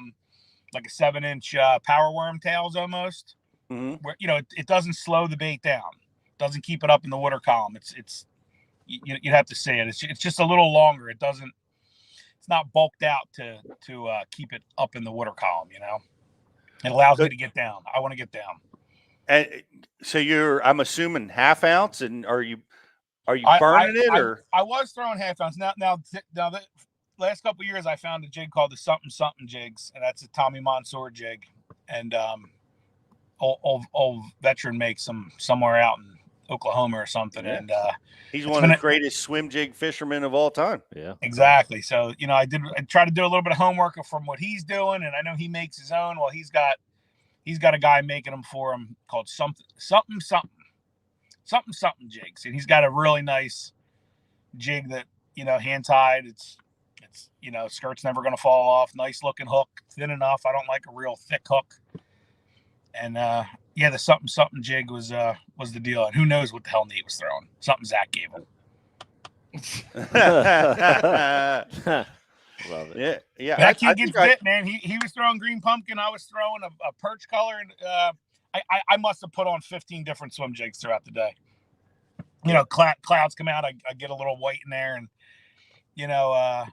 7-inch power worm tails almost. Mm-hmm. Where, you know, it doesn't slow the bait down, doesn't keep it up in the water column. You'd have to see it. It's just a little longer. It's not bulked out to keep it up in the water column. You know, it allows me to get down. I want to get down. And so I'm assuming 1/2 ounce, and are you burning it or? I was throwing 1/2 ounce. Now the last couple of years I found a jig called the something jigs, and that's a Tommy Mansour jig, and old veteran makes them somewhere out in Oklahoma or something. Yeah. And he's one of the greatest swim jig fishermen of all time. Yeah, exactly. So, you know, I try to do a little bit of homework from what he's doing, and I know he makes his own. Well, he's got a guy making them for him called something jigs, and he's got a really nice jig that, you know, hand tied. It's you know, skirt's never going to fall off. Nice looking hook, thin enough. I don't like a real thick hook. And yeah, the something jig was the deal. And who knows what the hell Nate was throwing? Something Zach gave him. Love it. Yeah. That kid gets bit, man. He was throwing green pumpkin. I was throwing a perch color, and I must have put on 15 different swim jigs throughout the day. You know, clouds come out. I get a little white in there, and, you know,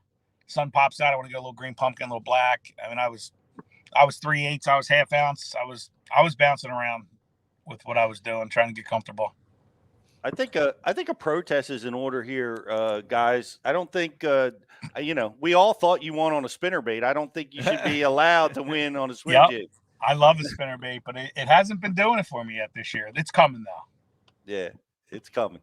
sun pops out. I want to get a little green pumpkin, a little black. I mean, I was 3/8. I was 1/2 ounce. I was bouncing around with what I was doing, trying to get comfortable. I think a protest is in order here, guys. I don't think you know, we all thought you won on a spinnerbait. I don't think you should be allowed to win on a swim jig. I love a spinnerbait, but it hasn't been doing it for me yet this year. It's coming though. Yeah, it's coming.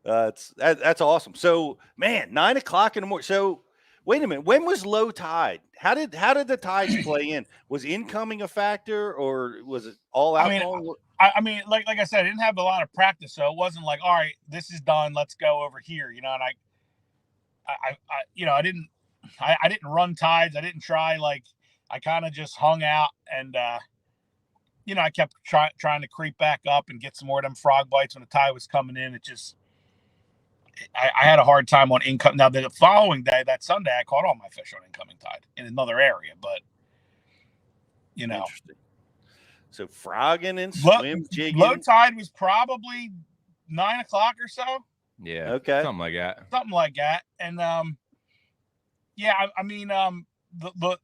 That's awesome. So, man, 9 o'clock in the morning. So, wait a minute. When was low tide? How did the tides play in? Was incoming a factor, or was it all out? I mean, like I said, I didn't have a lot of practice, so it wasn't like, all right, this is done, let's go over here, you know. And I didn't run tides. I didn't try. Like, I kind of just hung out, and you know, I kept trying to creep back up and get some more of them frog bites when the tide was coming in. It just, I had a hard time on income. Now, the following day, that Sunday, I caught all my fish on incoming tide in another area, but, you know. Interesting. So frogging and swim jigging. Low tide was probably 9 o'clock or so. Yeah. Okay. Something like that. Something like that. And yeah, I mean, the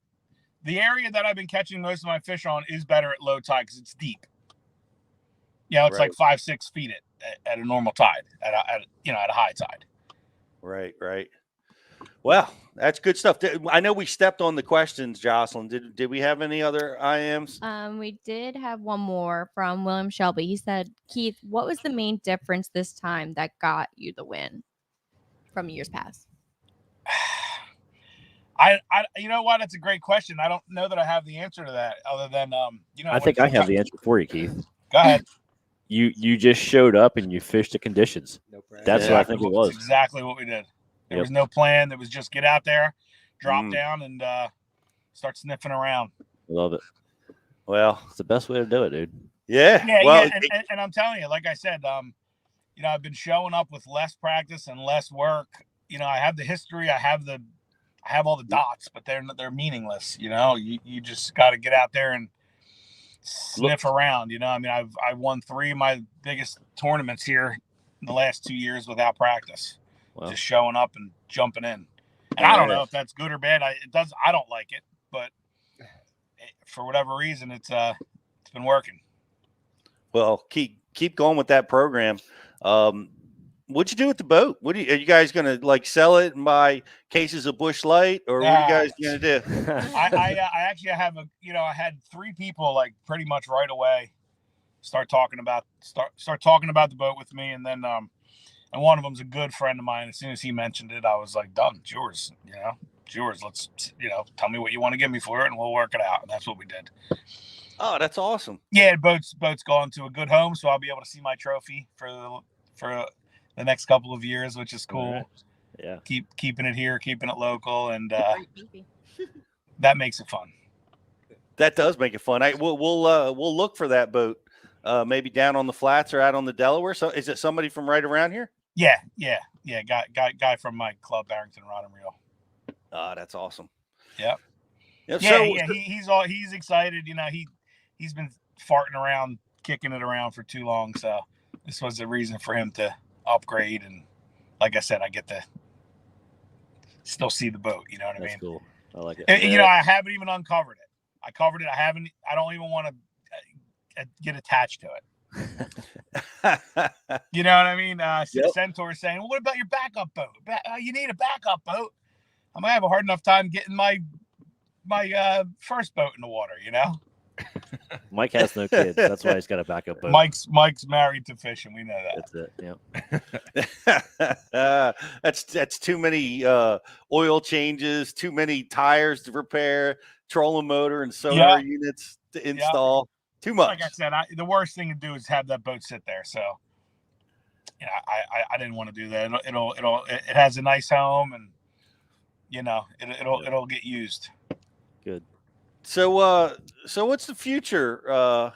area that I've been catching most of my fish on is better at low tide because it's deep. You know, it's like 5-6 feet at a normal tide, at a high tide. Right. Well, that's good stuff. I know we stepped on the questions, Jocelyn. Did we have any other IMs? We did have one more from William Shelby. He said, Keith, what was the main difference this time that got you the win from years past? You know what? It's a great question. I don't know that I have the answer to that, other than you know. I think I have the answer for you, Keith. Go ahead. You just showed up and you fished the conditions. That's what I think it was. That's exactly what we did. There was no plan. There was just get out there, drop down, and start sniffing around. Love it. Well, it's the best way to do it, dude. Yeah. Well, and I'm telling you, like I said, you know, I've been showing up with less practice and less work. You know, I have the history, I have all the dots, but they're meaningless. You know, you just got to get out there and sniff around. You know, I mean, I've won 3 of my biggest tournaments here in the last 2 years without practice, just showing up and jumping in. And I don't know if that's good or bad. I don't like it, but for whatever reason, it's been working. Well, keep going with that program. What'd you do with the boat? Are you guys gonna like sell it and buy cases of Busch Light, or what are you guys gonna do? I actually have I had 3 people like pretty much right away start talking about the boat with me, and then and one of them's a good friend of mine. As soon as he mentioned it, I was like, done. It's yours. You know, it's yours. Let's tell me what you want to give me for it, and we'll work it out. And that's what we did. Oh, that's awesome. Yeah, boat's gone to a good home, so I'll be able to see my trophy for the next couple of years, which is cool. Right. Yeah, keeping it here, keeping it local, and that makes it fun. That does make it fun. We'll look for that boat, maybe down on the flats or out on the Delaware. So, is it somebody from right around here? Yeah. Guy from my club, Barrington Rod and Reel. Oh, that's awesome. Yep. Yep. Yeah. He's excited. You know, he's been farting around, kicking it around for too long. So this was a reason for him to upgrade. And like I said, I get to still see the boat. You know what I mean? That's cool. I like it. And, you know, I haven't even uncovered it. I covered it. I don't even want to get attached to it. You know what I mean? Centaur saying, well, what about your backup boat? You need a backup boat. I'm gonna have a hard enough time getting my first boat in the water, you know. Mike has no kids. That's why he's got a backup boat. Mike's married to fishing. We know that. That's it. Yeah. That's too many oil changes, too many tires to repair, trolling motor and sonar units to install. Too much. Like I said, the worst thing to do is have that boat sit there. So, you know, I didn't want to do that. It has a nice home, and you know, it'll get used. Good. So what's the future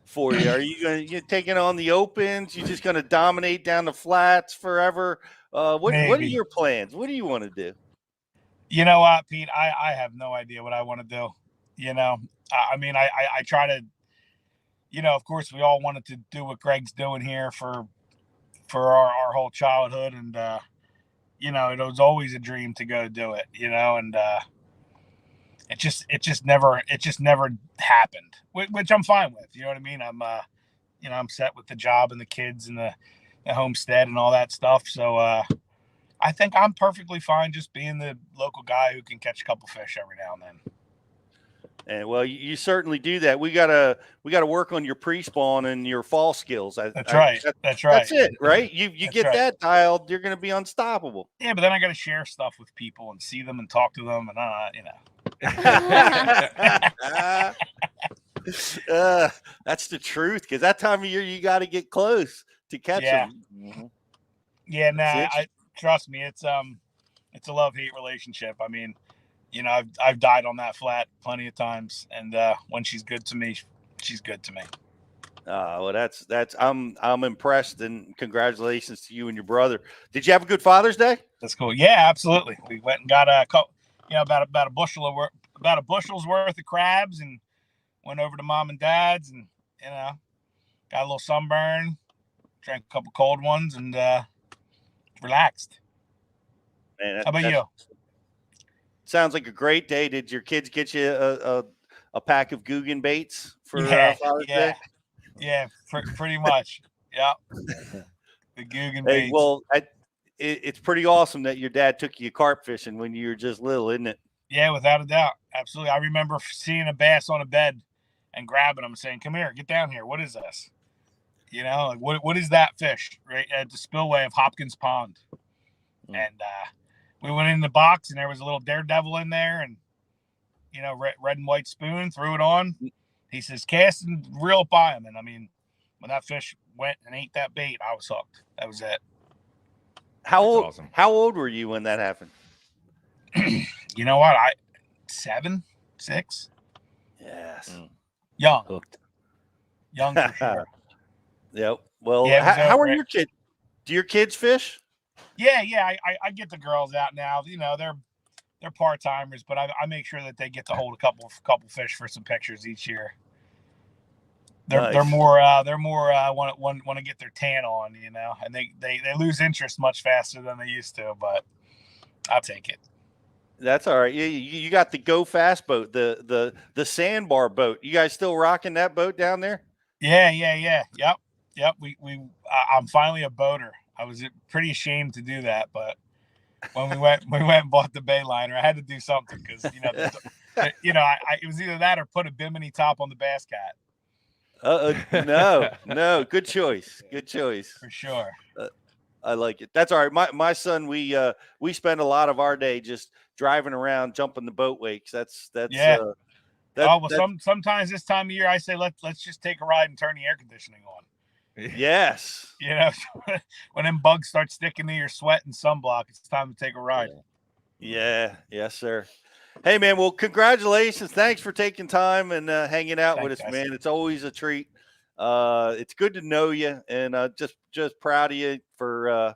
for you? Are you taking on the Opens? You just gonna dominate down the flats forever? What are your plans? What do you want to do? You know what, Pete? I have no idea what I want to do. You know, I mean, I try to. You know, of course, we all wanted to do what Greg's doing here for our whole childhood, and you know, it was always a dream to go do it. You know, and it just never happened, which I'm fine with. You know what I mean? I'm set with the job and the kids and the homestead and all that stuff. So I think I'm perfectly fine just being the local guy who can catch a couple fish every now and then. And well, you certainly do that. We gotta work on your pre-spawn and your fall skills. That's right. That's right. That's it, right? You get that dialed, you're gonna be unstoppable. Yeah, but then I got to share stuff with people and see them and talk to them, and you know. That's the truth, because that time of year you got to get close to catch them. Mm-hmm. Yeah, trust me, it's a love-hate relationship. I mean, you know, I've died on that flat plenty of times, and when she's good to me, she's good to me. Well, that's I'm impressed, and congratulations to you and your brother. Did you have a good Father's Day? That's cool. Yeah, absolutely. We went and got about a bushel's worth of crabs, and went over to Mom and Dad's, and you know, got a little sunburn, drank a couple cold ones, and relaxed. Man, how about you? Sounds like a great day. Did your kids get you a pack of Guggen baits for Father's Day? Yeah, pretty much. Yeah, the Guggen baits. Well, it's pretty awesome that your dad took you carp fishing when you were just little, isn't it? Yeah, without a doubt. Absolutely. I remember seeing a bass on a bed and grabbing him and saying, "Come here, get down here. What is this? You know, like, what is that fish?" Right at the spillway of Hopkins Pond. And we went in the box, and there was a little daredevil in there, and you know, red and white spoon, threw it on. He says, "Cast and reel it by him." And I mean, when that fish went and ate that bait, I was hooked. That was it. How old? Awesome. How old were you when that happened? You know what? 7, 6. Yes. Young. Hooked. Young for sure. Yep. Well, Yeah, how are your kids? Do your kids fish? Yeah. I get the girls out now. You know, they're part timers, but I make sure that they get to hold a couple fish for some pictures each year. They're more want to get their tan on, you know, and they lose interest much faster than they used to, but I'll take it. That's all right. You got the Go Fast boat, the sandbar boat. You guys still rocking that boat down there? Yeah. Yep. I'm finally a boater. I was pretty ashamed to do that, but when we went and bought the Bayliner, I had to do something because it was either that or put a bimini top on the Bass Cat. No, good choice. Good choice for sure. I like it. That's all right. My son, we spend a lot of our day just driving around, jumping the boat wakes. That's yeah. Sometimes this time of year, I say let's just take a ride and turn the air conditioning on. Yes. You know, when them bugs start sticking to your sweat and sunblock, it's time to take a ride. Yeah. Yes, sir. Hey, man. Well, congratulations. Thanks for taking time and hanging out with us, guys. man. It's always a treat. It's good to know you, and just proud of you for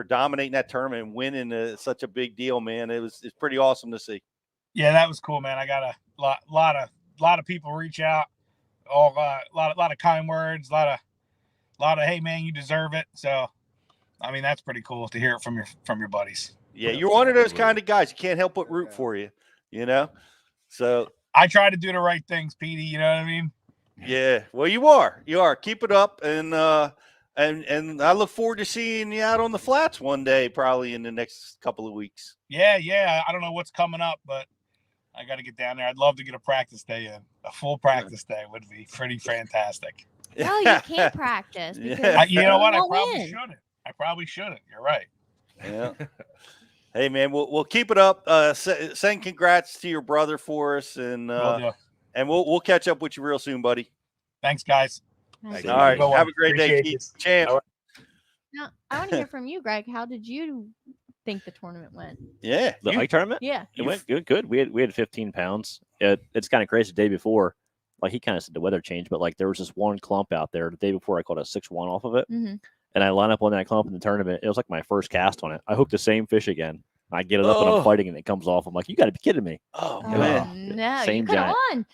dominating that tournament and winning such a big deal, man. It's pretty awesome to see. Yeah, that was cool, man. I got a lot of people reach out, a lot of kind words, a lot of hey, man, you deserve it. So, I mean, that's pretty cool to hear it from your buddies. Yeah, you're one of those kind of guys. You can't help but root for you, you know? So I try to do the right things, Petey, you know what I mean? Yeah. Well, you are. Keep it up. And I look forward to seeing you out on the flats one day, probably in the next couple of weeks. Yeah. I don't know what's coming up, but I got to get down there. I'd love to get a practice day in. A full practice day would be pretty fantastic. No, you can't practice. You know what? I probably shouldn't. You're right. Yeah. Hey, man, we'll keep it up. Send congrats to your brother for us, and we'll catch up with you real soon, buddy. Thanks, guys. All right. Have a great day, Keith. Champ. Now, I want to hear from you, Greg. How did you think the tournament went? Yeah. The Ike tournament? Yeah. It went good. We had 15 pounds. It's kind of crazy. The day before, like he kind of said the weather changed, but like there was this one clump out there. The day before I caught a 6-1 off of it. Mm-hmm. And I line up on that clump in the tournament. It was like my first cast on it. I hooked the same fish again. I get it up and I'm fighting and it comes off. I'm like, you got to be kidding me. Oh, man. No, same you could have won.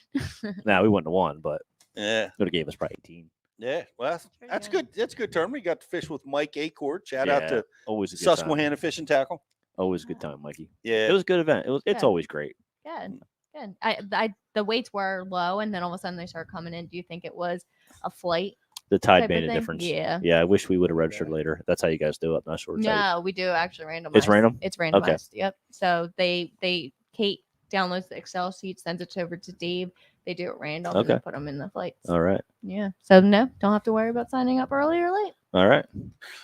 No, we wouldn't have won, but yeah, it would have gave us probably 18. Yeah, well, that's good. That's a good tournament. You got to fish with Mike Acord. Shout out to always a good Susquehanna time. Fishing Tackle. Always a good time, Mikey. Yeah, it was a good event. It's always great. Good. The weights were low, and then all of a sudden they started coming in. Do you think it was a flight? The tide made a difference. Yeah. Yeah, I wish we would have registered later. That's how you guys do it. I'm not sure. No, we do actually randomize. It's random? It's randomized. Okay. Yep. So Kate downloads the Excel sheet, sends it over to Dave. They do it random and they put them in the flights. All right. Yeah. So no, don't have to worry about signing up early or late. All right.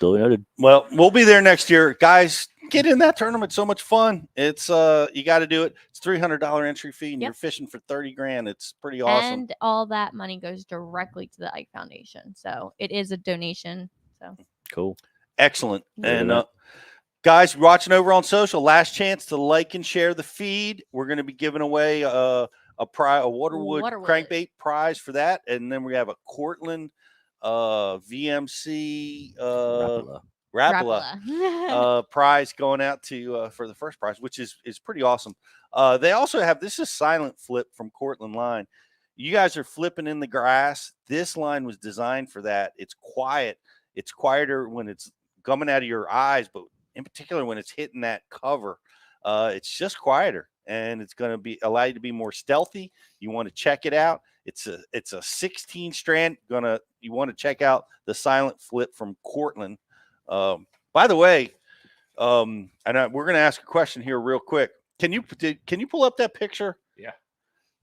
Duly noted. Well, we'll be there next year. Guys, get in that tournament. So much fun. It's you got to do it. It's $300 entry fee and you're fishing for 30 grand. It's pretty awesome. And all that money goes directly to the Ike Foundation. So it is a donation. So cool. Excellent. And guys watching over on social, last chance to like and share the feed. We're going to be giving away a Waterwood crankbait prize for that. And then we have a Cortland VMC Rapala prize going out to for the first prize, which is pretty awesome. They also have, this is Silent Flip from Cortland line. You guys are flipping in the grass. This line was designed for that. It's quiet. It's quieter when it's coming out of your eyes, but in particular when it's hitting that cover, it's just quieter, and it's going to be allow you to be more stealthy. You want to check it out. It's a 16 strand. You want to check out the Silent Flip from Cortland. By the way, we're going to ask a question here real quick. Can you pull up that picture? Yeah.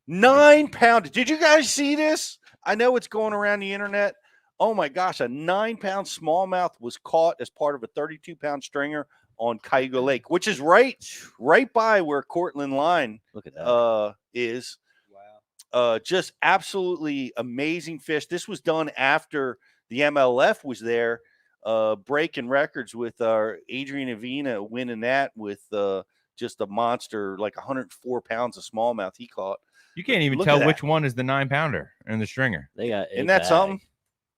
9 pound. Did you guys see this? I know it's going around the internet. Oh my gosh, a 9-pound smallmouth was caught as part of a 32-pound stringer on Cayuga Lake, which is right by where Cortland line is. Wow. Just absolutely amazing fish. This was done after the MLF was there. breaking records with our Adrian Avina winning that with just a monster, like 104 pounds of smallmouth he caught. You can't even Look tell at which that. one is the 9-pounder and the stringer. They got Isn't that something?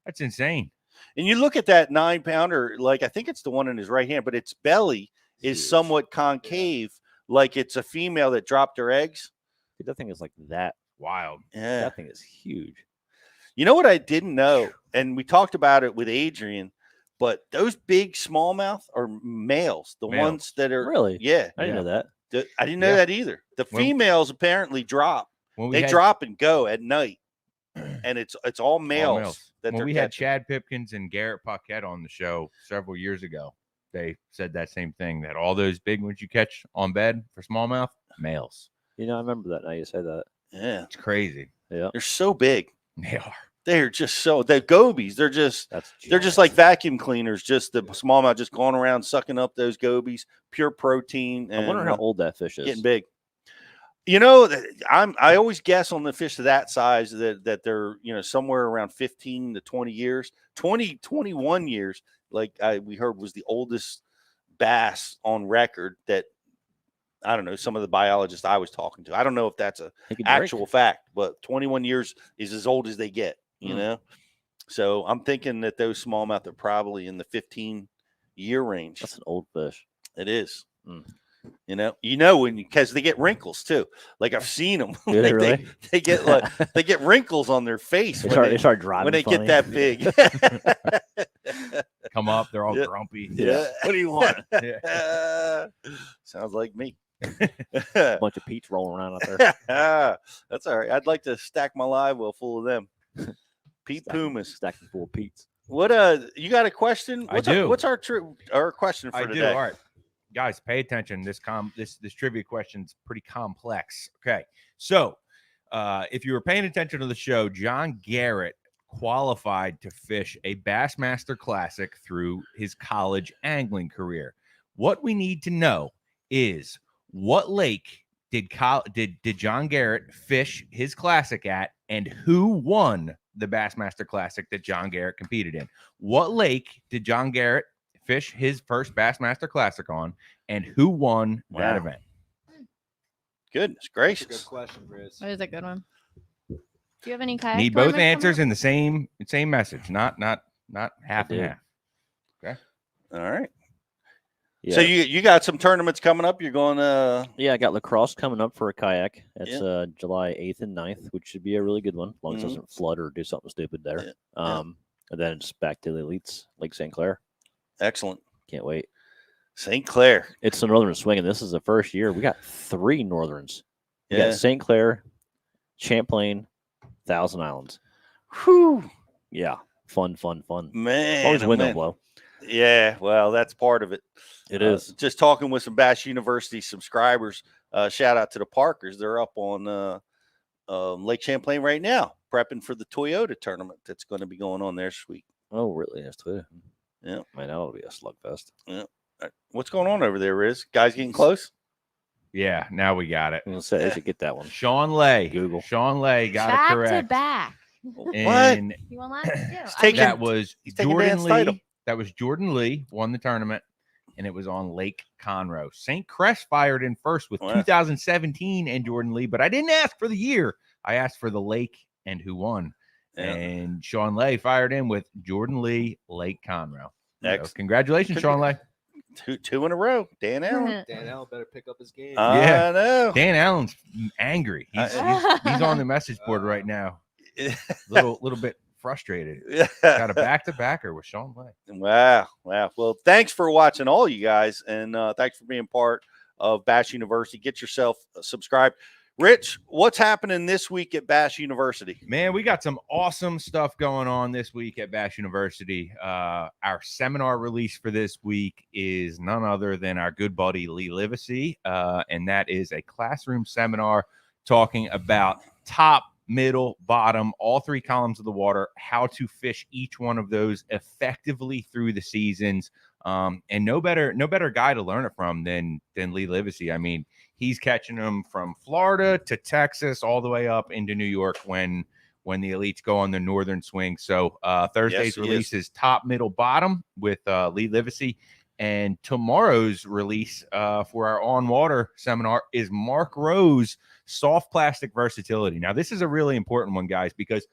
That's insane. And you look at that 9-pounder, like I think it's the one in his right hand, but its belly is somewhat concave, like it's a female that dropped her eggs. Dude, that thing is like that. Wild. Yeah. That thing is huge. You know what I didn't know, and we talked about it with Adrian, but those big smallmouth are males, the ones that are Really? Yeah. I didn't know that. I didn't know that either. The females apparently drop. They drop and go at night, and it's all males. That When they're we had catching. Chad Pipkins and Garrett Paquette on the show several years ago, they said that same thing, that all those big ones you catch on bed for smallmouth, males. You know, I remember that now you say that. Yeah. It's crazy. Yeah. They're so big. They are. They're just so the gobies. They're just like vacuum cleaners. Just the smallmouth just going around sucking up those gobies. Pure protein. And I wonder how old that fish is. Getting big. You know, I always guess on the fish of that size that they're, you know, somewhere around 15 to 20 years, 21 years. Like we heard was the oldest bass on record that, I don't know, some of the biologists I was talking to. I don't know if that's a actual fact, but 21 years is as old as they get, you know? So I'm thinking that those smallmouth are probably in the 15-year range. That's an old fish. It is. You know, because they get wrinkles too. Like I've seen them. Do they really? They get like they get wrinkles on their face. They start driving when they funny. get that big. Come up, they're all grumpy. Yeah. What do you want? Sounds like me. A bunch of Pete's rolling around out there. That's all right. I'd like to stack my live well full of them. Pete Pumas. Stacking full of Pete's. What you got a question? I do. What's our question for I today? do. All right. Guys, pay attention. This trivia question's pretty complex. Okay. So if you were paying attention to the show, John Garrett qualified to fish a Bassmaster Classic through his college angling career. What we need to know is what lake did John Garrett fish his classic at, and who won the Bassmaster Classic that John Garrett competed in? What lake did John Garrett fish his first Bassmaster Classic on, and who won that event? Goodness gracious. That's a good question, Riz. That is a good one. Do you have any kayak? Need both tournaments answers coming in the same message, not half and half. Okay. All right. Yeah. So you got some tournaments coming up. You're going to Yeah, I got lacrosse coming up for a kayak. It's July 8th and 9th, which should be a really good one, as long as it doesn't flood or do something stupid there. And then it's back to the Elites, Lake St. Clair. Excellent. Can't wait. St. Clair. It's the Northern Swing, and this is the first year. We got 3 Northerns. We Yeah. got St. Clair, Champlain, Thousand Islands. Whew. Yeah. Fun. Man. Always oh, wind man. don't blow. Yeah, well, that's part of it. It is. Just talking with some Bass University subscribers. Shout out to the Parkers. They're up on Lake Champlain right now, prepping for the Toyota tournament that's going to be going on there this week. Oh, really? That's too. Yeah. Man, that'll be a slugfest. Yeah. What's going on over there, Riz? Guys getting close? Yeah, now we got it. I'm gonna say I should get that one. Sean Lay. Google. Sean Lay got back it correct. to back. And You want that too? taking- that was taking Jordan Dan's title. Lee. That was Jordan Lee won the tournament, and it was on Lake Conroe. St. Crest fired in first with Wow. 2017 and Jordan Lee, but I didn't ask for the year. I asked for the lake and who won. Yeah. And Sean Lay fired in with Jordan Lee, Lake Conroe. So Excellent. congratulations, Sean Lay. Two in a row. Dan Allen. Dan Allen better pick up his game. I know. Dan Allen's angry. He's on the message board right now. Little bit frustrated. Got a back-to-backer with Sean Lay. Wow. Well, thanks for watching, all you guys, and thanks for being part of Bass University. Get yourself subscribed. Rich, what's happening this week at Bass University? Man, we got some awesome stuff going on this week at Bass University. Our seminar release for this week is none other than our good buddy Lee Livesey, and that is a classroom seminar talking about top, middle, bottom, all 3 columns of the water, how to fish each one of those effectively through the seasons. And no better guy to learn it from than Lee Livesey. I mean, he's catching them from Florida to Texas, all the way up into New York when when the elites go on the northern swing. So Thursday's he release is top, middle, bottom with Lee Livesey. And tomorrow's release for our on water seminar is Mark Rose soft plastic versatility. Now, this is a really important one, guys, because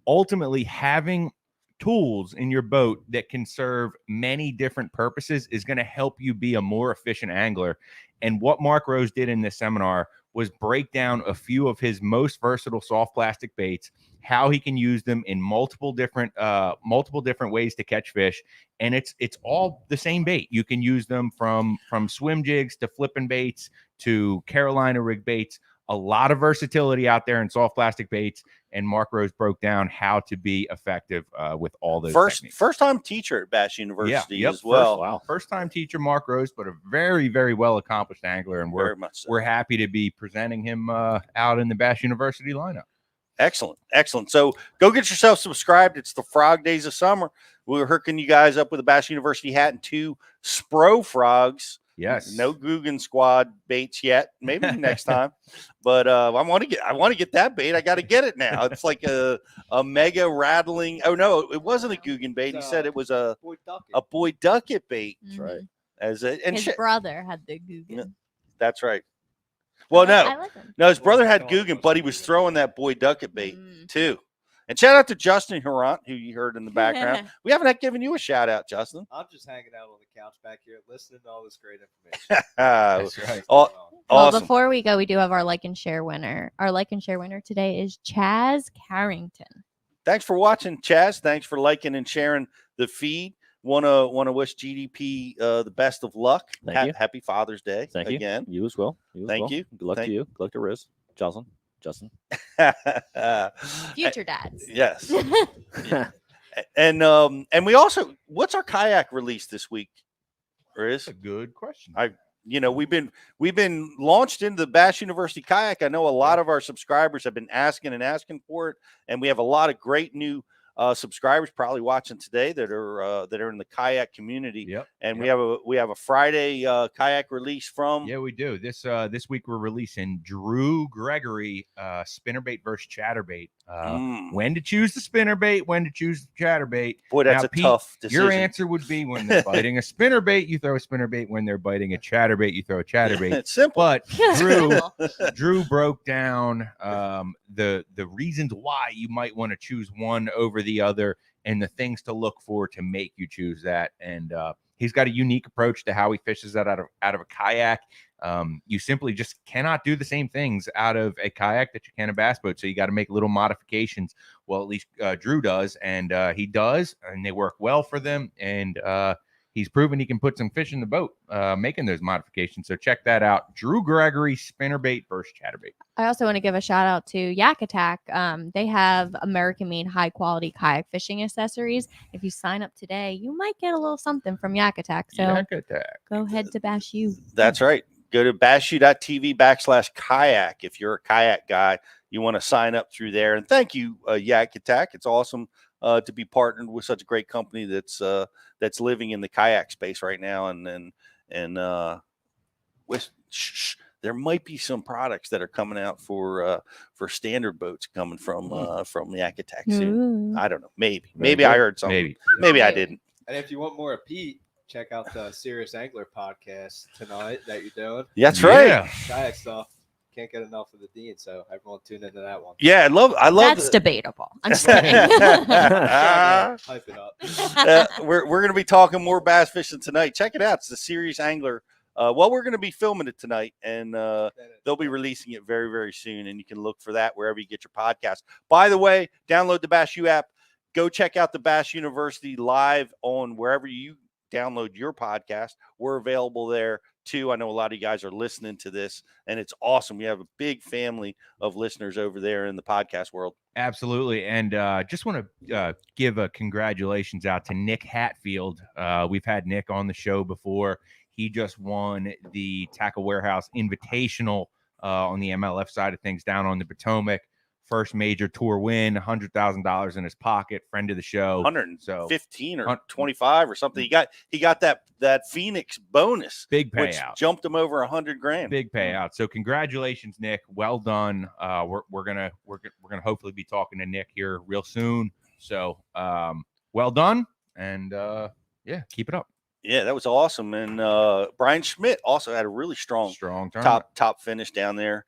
ultimately having tools in your boat that can serve many different purposes is going to help you be a more efficient angler. And what Mark Rose did in this seminar was break down a few of his most versatile soft plastic baits, how he can use them in multiple different ways to catch fish. And it's all the same bait. You can use them from swim jigs to flipping baits to Carolina rig baits. A lot of versatility out there in soft plastic baits, and Mark Rose broke down how to be effective with all those techniques. First time teacher at Bass University yep, as well. First time teacher Mark Rose, but a very, very well accomplished angler, and we're happy to be presenting him out in the Bass University lineup. Excellent. So go get yourself subscribed. It's the Frog Days of Summer. We're hooking you guys up with a Bass University hat and 2 Spro frogs. Yes. No Guggen Squad baits yet. Maybe next time. But I want to get that bait. I got to get it now. It's like a mega rattling. Oh no, it wasn't a Guggen bait. He said it was a Boyd Duckett bait. That's right. His brother had the Guggen. That's right. Well, like no, his brother had Guggen, but he was throwing that Boyd Duckett bait too. And shout out to Justin Hurant, who you heard in the background. We haven't given you a shout out, Justin. I'm just hanging out on the couch back here, listening to all this great information. That's right. Awesome. Well, before we go, we do have our like and share winner. Our like and share winner today is Chaz Carrington. Thanks for watching, Chaz. Thanks for liking and sharing the feed. Want to wish GDP the best of luck. Thank you. Happy Father's Day. Thank again. You as well. Thank you. Good luck to you. Good luck to Riz, Justin. Future dads. Yes. And we also, what's our kayak release this week? Riz? That's a good question. We've been launched into the Bass University kayak. I know a lot of our subscribers have been asking for it, and we have a lot of great new subscribers probably watching today that are in the kayak community. Yep. And we have a Friday kayak release from. Yeah, we do. This week we're releasing Drew Gregory spinnerbait versus chatterbait. When to choose the spinnerbait, when to choose the chatterbait. Boy, that's now, a Pete, tough decision. Your answer would be when they're biting a spinnerbait, you throw a spinnerbait. When they're biting a chatterbait, you throw a chatterbait. It's simple. But Drew broke down the reasons why you might want to choose one over the other and the things to look for to make you choose that. And he's got a unique approach to how he fishes that out of a kayak. You simply just cannot do the same things out of a kayak that you can a bass boat. So you got to make little modifications. Well, at least Drew does, and he does, and they work well for them. And he's proven he can put some fish in the boat making those modifications. So check that out. Drew Gregory spinnerbait versus chatterbait. I also want to give a shout out to Yak Attack. They have American-made high-quality kayak fishing accessories. If you sign up today, you might get a little something from Yak Attack. So Yak Attack. Go ahead to Bash U. That's right. Go to bashu.tv/kayak. If you're a kayak guy, you want to sign up through there. And thank you, Yak Attack. It's awesome to be partnered with such a great company that's living in the kayak space right now. And there might be some products that are coming out for standard boats coming from Yak Attack soon. I don't know. Maybe I heard something. Maybe I didn't. And if you want more of Pete, check out the Serious Angler podcast tonight that you're doing. That's right. Kayak stuff. Can't get enough of the Dean, so everyone tune into that one. Yeah, I love. That's debatable. I'm just kidding. Hype it up. We're going to be talking more bass fishing tonight. Check it out. It's the Serious Angler. We're going to be filming it tonight, and they'll be releasing it very, very soon. And you can look for that wherever you get your podcast. By the way, download the Bass U app. Go check out the Bass University live on wherever you download your podcast. We're available there too. I know a lot of you guys are listening to this, and it's awesome. We have a big family of listeners over there in the podcast world. Absolutely. And just want to give a congratulations out to Nick Hatfield. We've had Nick on the show before. He just won the Tackle Warehouse Invitational on the MLF side of things down on the Potomac first major tour win, $100,000 in his pocket, friend of the show. 115 or 25 or something. He got that Phoenix bonus, big payout, which jumped him over $100,000. Big payout. So congratulations, Nick. Well done. We're gonna hopefully be talking to Nick here real soon. So well done, and yeah, keep it up. Yeah, that was awesome. And Brian Schmidt also had a really strong top finish down there.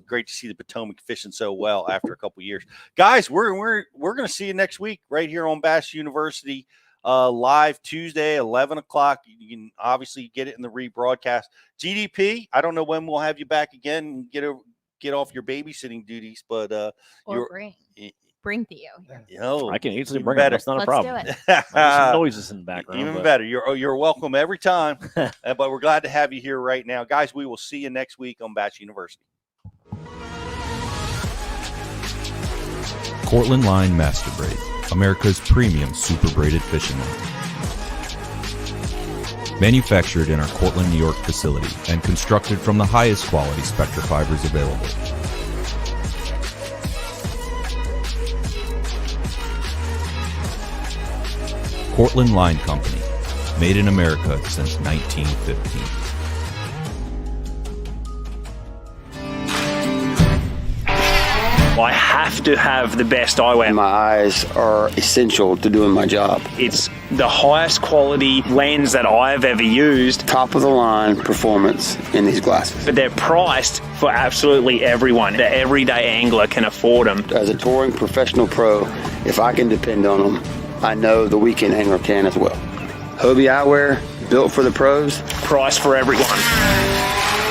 Great to see the Potomac fishing so well after a couple years. Guys, we're going to see you next week right here on Bass University, live Tuesday, 11 o'clock. You can obviously get it in the rebroadcast. GDP, I don't know when we'll have you back again and get off your babysitting duties, but bring Theo here. I can easily bring it. That's not a problem. Do it. Some noises in the background. Even better. You're welcome every time. But we're glad to have you here right now. Guys, we will see you next week on Bass University. Cortland Line Master Braid, America's premium super braided fishing line. Manufactured in our Cortland, New York facility and constructed from the highest quality Spectra fibers available. Cortland Line Company, made in America since 1915. I have to have the best eyewear. My eyes are essential to doing my job. It's the highest quality lens that I've ever used. Top of the line performance in these glasses. But they're priced for absolutely everyone. The everyday angler can afford them. As a touring professional pro, if I can depend on them, I know the weekend angler can as well. Hobie eyewear, built for the pros. Price for everyone.